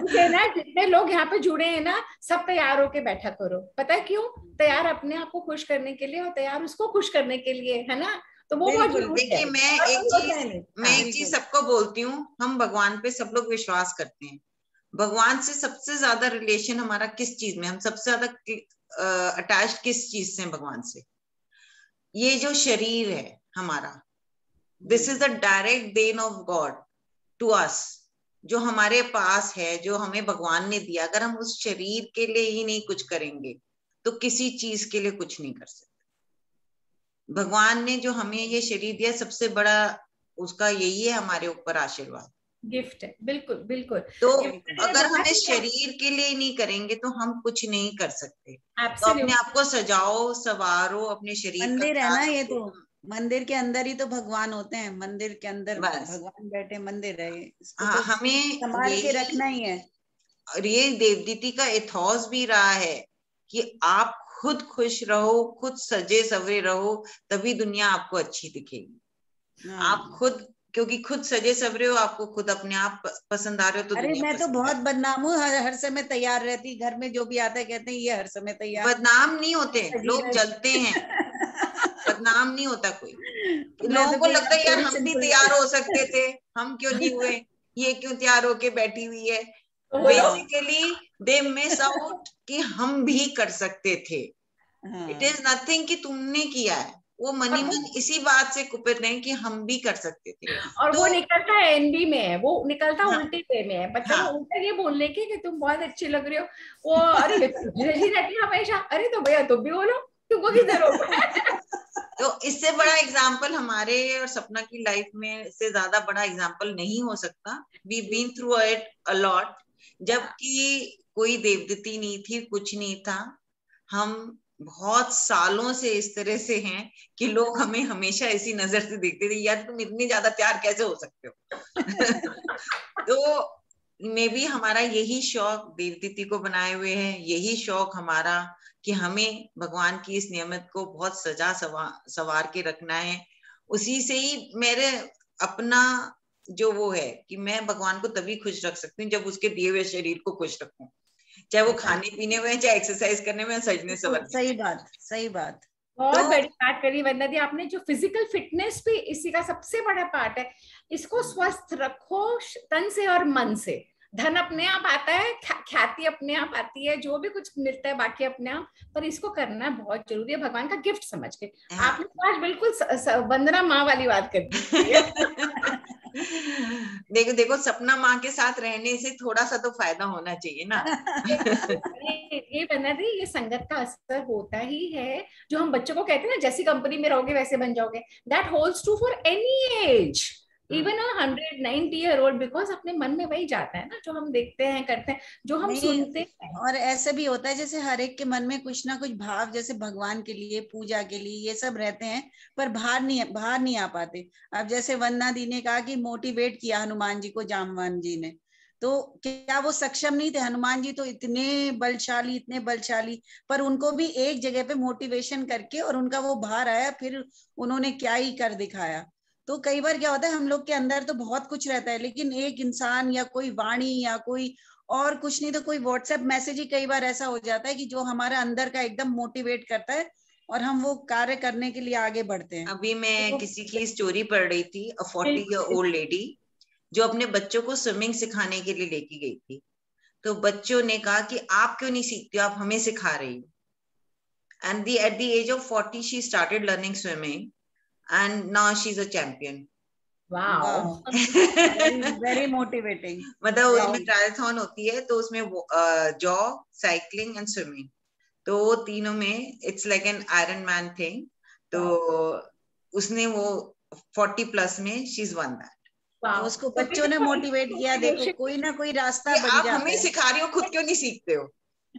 [SPEAKER 1] उसे ना जितने लोग यहाँ पे जुड़े हैं ना, सब तैयार होके बैठा करो, पता है क्यों? तैयार अपने आप को खुश करने के लिए और तैयार उसको खुश करने के लिए, है ना? तो वो बहुत
[SPEAKER 3] बिल्कुल
[SPEAKER 1] जरूरी है,
[SPEAKER 2] देखिए
[SPEAKER 1] और कोई होता है नहीं।
[SPEAKER 2] मैं
[SPEAKER 1] हाँ।
[SPEAKER 2] एक चीज
[SPEAKER 3] बिल्कुल।
[SPEAKER 2] सबको बोलती हूँ, हम भगवान पे सब लोग विश्वास करते हैं। भगवान से सबसे ज्यादा रिलेशन हमारा किस चीज में, हम सबसे ज्यादा अटैच किस चीज से हैं भगवान से? ये जो शरीर है हमारा, this is the direct then of God to us, जो हमारे पास है, जो हमें भगवान ने दिया। अगर हम उस शरीर के लिए ही नहीं कुछ करेंगे तो किसी चीज के लिए कुछ नहीं कर सकते। भगवान ने जो हमें ये शरीर दिया, सबसे बड़ा उसका यही है हमारे ऊपर आशीर्वाद,
[SPEAKER 1] गिफ्ट है, बिल्कुल बिल्कुल।
[SPEAKER 2] तो
[SPEAKER 1] ये मैंने
[SPEAKER 2] अगर
[SPEAKER 1] बोला
[SPEAKER 2] हम इस
[SPEAKER 1] कि
[SPEAKER 2] शरीर के लिए नहीं करेंगे तो हम कुछ नहीं कर सकते। तो अपने
[SPEAKER 1] एब्सोल्युट
[SPEAKER 2] आप को सजाओ, संवारो, अपने शरीर का
[SPEAKER 3] मंदिर है ना
[SPEAKER 2] ख्याल
[SPEAKER 3] ये, तो
[SPEAKER 2] रखो।
[SPEAKER 3] मंदिर के अंदर ही तो भगवान होते हैं, मंदिर के अंदर
[SPEAKER 2] बस
[SPEAKER 3] भगवान बैठे मंदिर है, इसको
[SPEAKER 2] हाँ,
[SPEAKER 3] तो
[SPEAKER 2] हमें
[SPEAKER 3] संभाल के
[SPEAKER 2] यही,
[SPEAKER 3] रखना ही है।
[SPEAKER 2] और ये देवदीति का इथॉस भी रहा है कि आप खुद खुश रहो, खुद सजे सवरे रहो, तभी दुनिया आपको अच्छी दिखेगी। आप
[SPEAKER 3] हाँ।
[SPEAKER 2] खुद, क्योंकि खुद सजे सवरे हो, आपको खुद अपने आप पसंद आ रहे हो, तो
[SPEAKER 3] अरे
[SPEAKER 2] दुनिया
[SPEAKER 3] मैं तो
[SPEAKER 2] पसंद
[SPEAKER 3] बहुत
[SPEAKER 2] आएगी।
[SPEAKER 3] बदनाम हूँ, हर समय तैयार रहती, घर में जो भी आता है कहते हैं ये हर समय तैयार
[SPEAKER 2] बदनाम नहीं होते
[SPEAKER 3] सजी
[SPEAKER 2] लोग,
[SPEAKER 3] रहती।
[SPEAKER 2] जलते हैं। बदनाम नहीं होता कोई।
[SPEAKER 3] मैं
[SPEAKER 2] लोगों
[SPEAKER 3] तो
[SPEAKER 2] को लगता है यार
[SPEAKER 3] पूरी
[SPEAKER 2] हम भी
[SPEAKER 3] सिंपल।
[SPEAKER 2] तैयार हो सकते थे, हम क्यों नहीं हुए, ये क्यों तैयार होके बैठी हुई है।
[SPEAKER 3] हाँ
[SPEAKER 2] बेसिकली दे मिस आउट कि हम भी कर सकते थे। इट
[SPEAKER 3] हाँ।
[SPEAKER 2] इज नथिंग कि तुमने किया है, वो मनी मन इसी बात से कुपित हैं कि हम भी कर सकते थे।
[SPEAKER 1] और
[SPEAKER 2] तो
[SPEAKER 1] वो निकलता है एनबी में है, वो निकलता
[SPEAKER 2] हाँ,
[SPEAKER 1] उल्टे वे में है, मतलब वो
[SPEAKER 2] हाँ,
[SPEAKER 1] उल्टा ये बोलने की कि तुम बहुत अच्छी लग रही हो, वो अरे ये तो रही रहती है हमेशा, अरे तो भैया तुम भी बोलो, तुमको किस जरूरत है?
[SPEAKER 2] तो इससे बड़ा एग्जाम्पल हमारे और सपना की लाइफ में से ज्यादा बड़ा एग्जाम्पल नहीं हो सकता। We been through it a lot, जबकि कोई देवदूती नहीं थी, कुछ नहीं था। हम बहुत सालों से इस तरह से हैं कि लोग हमें हमेशा इसी नजर से देखते थे, यार तुम इतनी ज्यादा तैयार कैसे हो सकते हो। तो मे भी हमारा यही शौक देवदूती को बनाए हुए है, यही शौक हमारा कि हमें भगवान की इस नियमत को बहुत सजा सवार के रखना है। उसी से ही मेरे अपना जो वो है कि मैं भगवान को तभी खुश रख सकती हूँ जब उसके दिए हुए शरीर को खुश रखूं, चाहे वो खाने पीने में, चाहे एक्सरसाइज करने में, सजने संवरने में।
[SPEAKER 3] सही बात, सही बात।
[SPEAKER 1] बहुत बड़ी बात करी वंदना दी आपने। जो फिजिकल फिटनेस भी इसी का सबसे बड़ा पार्ट है। इसको स्वस्थ रखो तन से और मन से। धन अपने आप आता है, ख्याति अपने आप आती है, जो भी कुछ मिलता है बाकी अपने आप, पर इसको करना बहुत जरूरी है भगवान का गिफ्ट समझ के।
[SPEAKER 2] हाँ।
[SPEAKER 1] आपने तो आज बिल्कुल वंदना माँ वाली बात कर दी।
[SPEAKER 2] देखो देखो, सपना माँ के साथ रहने से थोड़ा सा तो फायदा होना चाहिए ना।
[SPEAKER 1] ये बना दी, ये संगत का असर होता ही है। जो हम बच्चों को कहते हैं ना, जैसी कंपनी में रहोगे वैसे बन जाओगे, that holds true for any as, even 190-year-old, because अपने मन में वही जाता है ना जो हम देखते हैं, करते हैं, जो हम सुनते हैं।
[SPEAKER 3] और ऐसे भी होता है जैसे हर एक के मन में कुछ ना कुछ भाव, जैसे भगवान के लिए, पूजा के लिए, ये सब रहते हैं, पर बाहर नहीं आ पाते। अब जैसे वंदना दी ने कहा कि मोटिवेट किया हनुमान जी को जामवान जी ने, तो क्या वो सक्षम नहीं थे? हनुमान जी तो इतने बलशाली, पर उनको भी एक जगह पे मोटिवेशन करके और उनका वो बाहर आया, फिर उन्होंने क्या ही कर दिखाया। तो कई बार क्या होता है, हम लोग के अंदर तो बहुत कुछ रहता है, लेकिन एक इंसान या कोई वाणी या कोई और कुछ नहीं तो कोई व्हाट्सएप मैसेज ही कई बार ऐसा हो जाता है कि जो हमारा अंदर का एकदम मोटिवेट करता है और हम वो कार्य करने के लिए आगे बढ़ते हैं।
[SPEAKER 2] अभी मैं
[SPEAKER 3] तो
[SPEAKER 2] किसी की स्टोरी पढ़ रही थी, 40-year-old लेडी जो अपने बच्चों को स्विमिंग सिखाने के लिए लेके गई थी। तो बच्चों ने कहा कि आप क्यों नहीं सीखते हो, आप हमें सिखा रही हो। And at the age of 40 she started learning swimming and now she's a champion.
[SPEAKER 1] Wow,
[SPEAKER 3] very motivating.
[SPEAKER 2] मतलब उसमें ट्रायथलॉन होती है, तो उसमें जॉग, साइकिलिंग एंड स्विमिंग, तो वो तीनों में it's like an iron man thing. तो उसने वो 40+ में शी इज वन दैट।
[SPEAKER 3] तो उसको बच्चों ने मोटिवेट किया, देखो कोई ना कोई रास्ता बन जाता है।
[SPEAKER 2] आप हमें सिखा रही हो, खुद क्यों नहीं सीखते हो?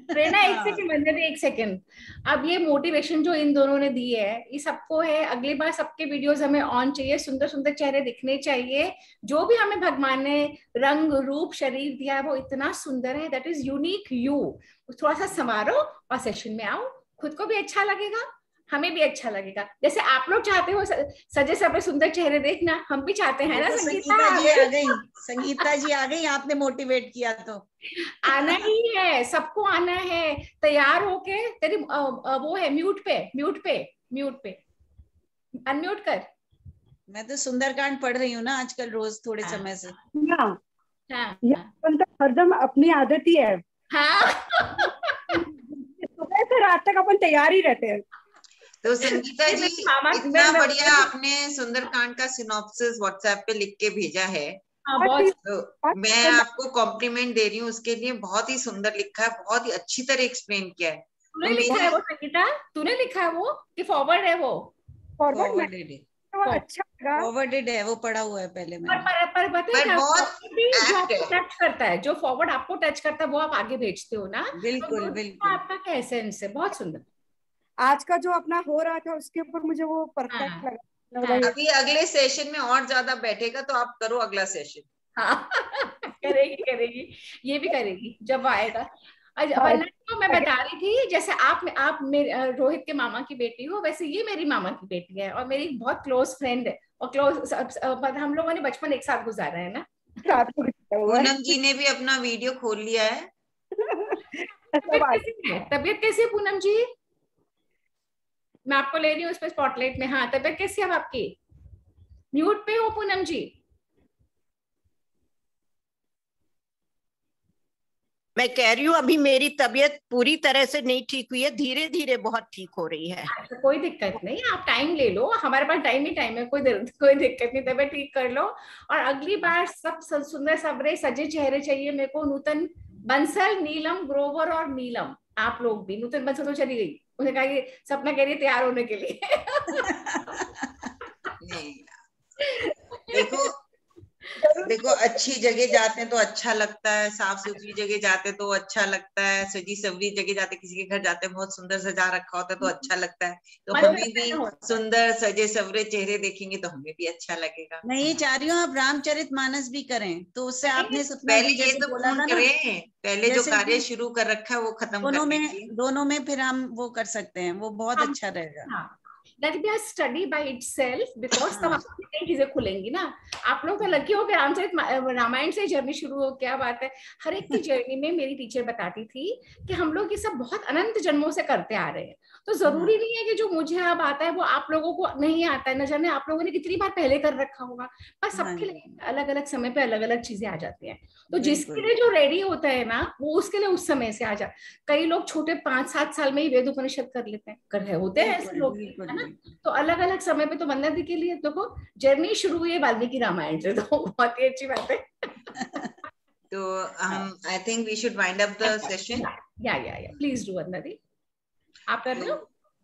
[SPEAKER 1] प्रेरणा, एक सेकंड बंदे दे, एक सेकंड। अब ये मोटिवेशन जो इन दोनों ने दी है, ये सबको है। अगली बार सबके वीडियोस हमें ऑन चाहिए, सुंदर सुंदर चेहरे दिखने चाहिए। जो भी हमें भगवान ने रंग रूप शरीर दिया है वो इतना सुंदर है, दैट इज यूनिक यू। थोड़ा सा संवारो और सेशन में आओ, खुद को भी अच्छा लगेगा, हमें भी अच्छा लगेगा। जैसे आप लोग चाहते हो सजे सपे सुंदर चेहरे देखना, हम भी चाहते हैं ना।
[SPEAKER 3] संगीता जी आ गई, संगीता जी आ गई, आपने मोटिवेट किया तो
[SPEAKER 1] आना ही है, सबको आना है। तैयार होके, तेरी वो है म्यूट पे अनम्यूट कर।
[SPEAKER 3] मैं तो सुंदरकांड पढ़ रही हूँ ना आजकल रोज, थोड़े समय से।
[SPEAKER 4] हरदम अपनी आदत ही है। सुबह से रात तक अपन तैयार ही रहते हैं।
[SPEAKER 2] तो संगीता जी, इतना बढ़िया आपने सुंदरकांड का सिनॉप्सिस व्हाट्सएप पे लिख के भेजा है। तो मैं आपको कॉम्प्लीमेंट दे रही हूँ उसके लिए। बहुत ही सुंदर लिखा है, बहुत ही अच्छी तरह एक्सप्लेन किया है।
[SPEAKER 1] तूने लिखा है वो संगीता? तूने लिखा है वो कि फॉरवर्ड है? वो
[SPEAKER 3] फॉरवर्डेड है, अच्छा फॉरवर्डेड है, वो पढ़ा हुआ है पहले मैंने।
[SPEAKER 1] पर
[SPEAKER 2] बहुत
[SPEAKER 1] टच करता है, जो फॉरवर्ड आपको टच करता है वो आप आगे भेजते हो ना।
[SPEAKER 3] बिल्कुल
[SPEAKER 1] तो
[SPEAKER 3] बिल्कुल,
[SPEAKER 1] आपका क्या एसेंस है, बहुत सुंदर।
[SPEAKER 4] आज का जो अपना हो रहा था उसके ऊपर मुझे वो परफेक्ट लगा।
[SPEAKER 2] अभी अगले सेशन में और ज्यादा बैठेगा, तो आप करो अगला सेशन।
[SPEAKER 1] हाँ करेगी, ये भी करेगी जब आएगा। वरना तो मैं बता रही थी, जैसे आप मेरे रोहित के मामा की बेटी हो, वैसे ये मेरी मामा की बेटी है और मेरी बहुत क्लोज फ्रेंड है। और हम लोगों ने बचपन एक साथ गुजारा है ना।
[SPEAKER 2] पूनम जी ने भी अपना वीडियो खोल लिया है।
[SPEAKER 1] तबीयत कैसी है पूनम जी? मैं आपको ले रही हूँ उस पर स्पॉटलाइट में। हाँ, तबीयत कैसी है आपकी? म्यूट पे हो पूनम जी?
[SPEAKER 5] मैं कह रही हूँ अभी मेरी तबीयत पूरी तरह से नहीं ठीक हुई है, धीरे धीरे बहुत ठीक हो रही है।
[SPEAKER 1] कोई दिक्कत नहीं, आप टाइम ले लो, हमारे पास टाइम ही टाइम है, कोई दिक्कत नहीं। तबीयत ठीक कर लो। और अगली बार सब सुंदर सबरे सजे चेहरे चाहिए मेरे को। नूतन बंसल, नीलम ग्रोवर और नीलम, आप लोग भी। नूतन बंसल तो चली गई, उन्हें कहा कि सपना कह रही है तैयार होने के लिए।
[SPEAKER 2] देखो देखो अच्छी जगह जाते हैं तो अच्छा लगता है, साफ सुथरी जगह जाते तो अच्छा लगता है, सजी सवरी जगह जाते, किसी के घर जाते हैं बहुत सुंदर सजा रखा होता है तो अच्छा लगता है। तो हमें भी सुंदर सजे सवरे चेहरे देखेंगे तो हमें भी अच्छा लगेगा।
[SPEAKER 3] नहीं चाह रही हूँ आप रामचरितमानस भी करें, तो उससे आपने सपना
[SPEAKER 2] पहले
[SPEAKER 3] जी
[SPEAKER 2] ये
[SPEAKER 3] जैसे
[SPEAKER 2] तो
[SPEAKER 3] बोला
[SPEAKER 2] पूर्ण
[SPEAKER 3] था ना,
[SPEAKER 2] करें, पहले जो
[SPEAKER 3] जैसे
[SPEAKER 2] कार्य शुरू कर रखा है वो खत्म कर लीजिए।
[SPEAKER 3] दोनों में फिर हम वो कर सकते हैं, वो बहुत अच्छा रहेगा।
[SPEAKER 1] हाँ, that will be a study by itself because तब
[SPEAKER 3] हाँ।
[SPEAKER 1] आपको नई चीजें खुलेंगी ना। आप लोग तो लकी हो गए, रामायण से जर्नी शुरू हो, क्या बात है। हर एक की जर्नी में मेरी टीचर बताती थी कि हम लोग ये सब बहुत अनंत जन्मों से करते आ रहे हैं, तो जरूरी नहीं है कि जो मुझे अब आता है वो आप लोगों को नहीं आता है। न जाने आप लोगों ने कितनी बार पहले कर रखा होगा, बस सबके लिए अलग अलग समय पे अलग अलग चीजें आ जाती हैं। तो जिसके लिए जो रेडी होता है ना, वो उसके लिए उस समय से आ जाए। कई लोग छोटे 5-7 साल में ही वेद उपनिषद कर लेते हैं, कर रहे होते हैं ऐसे लोग, है ना। तो अलग अलग समय पे, तो वंदना दी के लिए देखो जर्नी शुरू हुई है वाल्मीकि रामायण से, तो बहुत ही अच्छी बात है।
[SPEAKER 2] तो हम I think we should wind up the session.
[SPEAKER 1] या प्लीज डू वंदना दी। आप कर दो,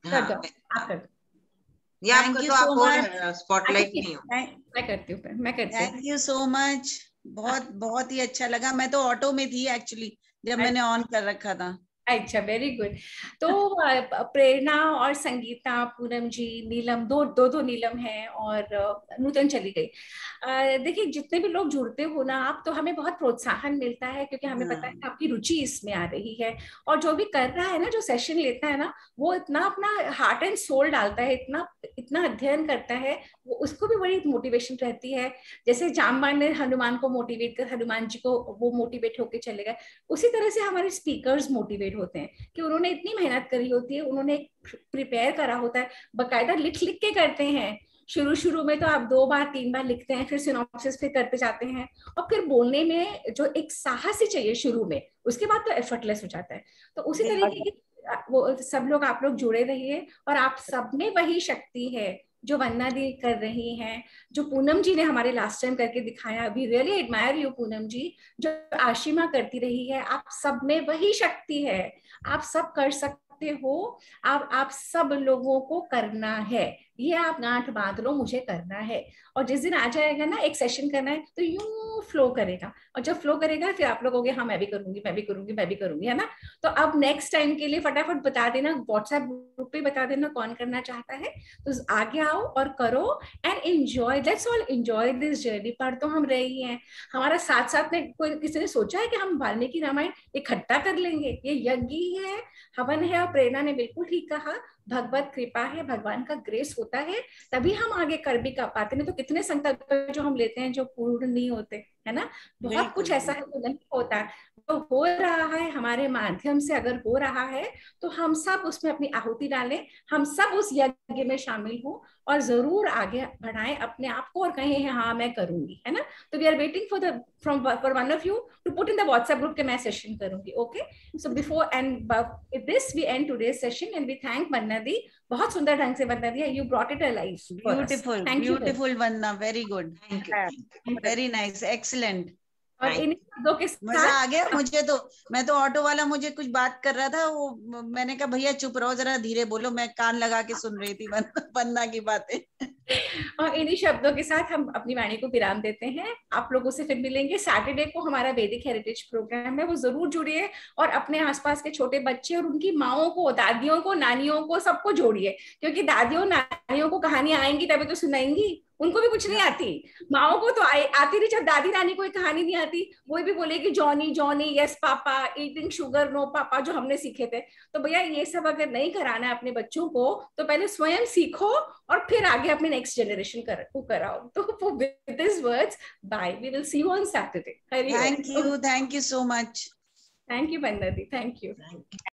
[SPEAKER 1] कर दो, आप कर दो।
[SPEAKER 2] या आप कर दो, आप और स्पॉटलाइट नहीं हो।
[SPEAKER 1] मैं करती हूँ, मैं करती हूँ।
[SPEAKER 3] थैंक यू सो मच, बहुत बहुत ही अच्छा लगा। मैं तो ऑटो में थी एक्चुअली जब मैंने ऑन कर रखा था।
[SPEAKER 1] अच्छा, वेरी गुड। तो प्रेरणा और संगीता, पूनम जी, नीलम, दो नीलम हैं और नूतन चली गई। देखिए जितने भी लोग जुड़ते हो ना आप, तो हमें बहुत प्रोत्साहन मिलता है, क्योंकि हमें पता है कि आपकी रुचि इसमें आ रही है। और जो भी कर रहा है ना, जो सेशन लेता है ना, वो इतना अपना हार्ट एंड सोल डालता है, इतना अध्ययन करता है, वो उसको भी बड़ी मोटिवेशन रहती है। जैसे जामवान ने हनुमान को मोटिवेट कर, हनुमान जी को वो मोटिवेट होके चले गए, उसी तरह से हमारे स्पीकर्स मोटिवेट होते हैं कि उन्होंने इतनी मेहनत करी होती है, उन्होंने प्रिपेयर करा होता है, बकायदा लिख के करते हैं। शुरू में तो आप 2 बार 3 बार लिखते हैं, फिर सिनॉप्सिस फिर करते जाते हैं, और फिर बोलने में जो एक साहस ही चाहिए शुरू में, उसके बाद तो एफर्टलेस हो जाता है। तो उसी तरीके की वो सब लोग, आप लोग जुड़े रहिए, और आप सब में वही शक्ति है जो वंदना दी कर रही हैं, जो पूनम जी ने हमारे लास्ट टाइम करके दिखाया। We really admire you Poonam ji, जो आशिमा करती रही है। आप सब में वही शक्ति है, आप सब कर सकते हो। आप सब लोगों को करना है, ये आप गांठ बांध लो, मुझे करना है। और जिस दिन आ जाएगा ना एक सेशन करना है, तो यूं फ्लो करेगा, और जब फ्लो करेगा फिर आप लोग कहोगे हाँ मैं भी करूंगी, मैं भी करूंगी, मैं भी करूंगी, है ना। तो अब नेक्स्ट टाइम के लिए फटाफट बता देना, व्हाट्सएप ग्रुप पे बता देना कौन करना चाहता है, तो आगे आओ और करो and enjoy. Let's all enjoy this journey. पर तो हम रही हैं, हमारा साथ साथ में कोई किसी ने सोचा है कि हम वाल्मीकि रामायण इकट्ठा कर लेंगे? ये यज्ञ है, हवन है। और प्रेरणा ने बिल्कुल ठीक कहा, भगवत कृपा है, भगवान का ग्रेस होता है, तभी हम आगे कर भी कर पाते। नहीं तो कितने संकल्प जो हम लेते हैं जो पूर्ण नहीं होते, है ना। बहुत कुछ ऐसा है जो नहीं होता है, तो हो रहा है हमारे माध्यम से। अगर हो रहा है तो हम सब उसमें अपनी आहुति डालें, हम सब उस यज्ञ में शामिल हो, और जरूर आगे बढ़ाएं अपने आप को, और कहें हाँ मैं करूंगी, है ना। तो we are waiting for one of you to put in the WhatsApp group के मैं सेशन करूंगी। Okay, so before end with this we end today's session and we thank Vandana di. बहुत सुंदर ढंग से Vandana di, you brought it alive.
[SPEAKER 3] Beautiful, beautiful Vandana, very good, very nice, excellent.
[SPEAKER 1] और इन शब्दों के साथ
[SPEAKER 3] मजा आ गया मुझे तो। मैं तो ऑटो वाला मुझे कुछ बात कर रहा था, वो मैंने कहा भैया चुप रहो, जरा धीरे बोलो, मैं कान लगा के सुन रही थी वंदना की बातें।
[SPEAKER 1] और इन्हीं शब्दों के साथ हम अपनी वाणी को विराम देते हैं। आप लोगों से फिर मिलेंगे सैटरडे को, हमारा वैदिक हेरिटेज प्रोग्राम है, वो जरूर जुड़िए, और अपने आसपास के छोटे बच्चे और उनकी माओं को, दादियों को, नानियों को, सबको जोड़िए, क्योंकि दादियों नानियों को कहानियां आएंगी तभी तो सुनाएंगी, उनको भी कुछ नहीं आती। माओ को तो आती नहीं, जब दादी नानी कोई कहानी नहीं आती वो भी बोलेगी Johnny Johnny yes papa, eating sugar no papa, जो हमने सीखे थे। तो भैया ये सब अगर नहीं कराना है अपने बच्चों को, तो पहले स्वयं सीखो और फिर आगे अपने नेक्स्ट जनरेशन को कराओ। तो with this words, bye, we will see you on Saturday.
[SPEAKER 3] Thank you so much.
[SPEAKER 1] Thank you Vandana di, thank you.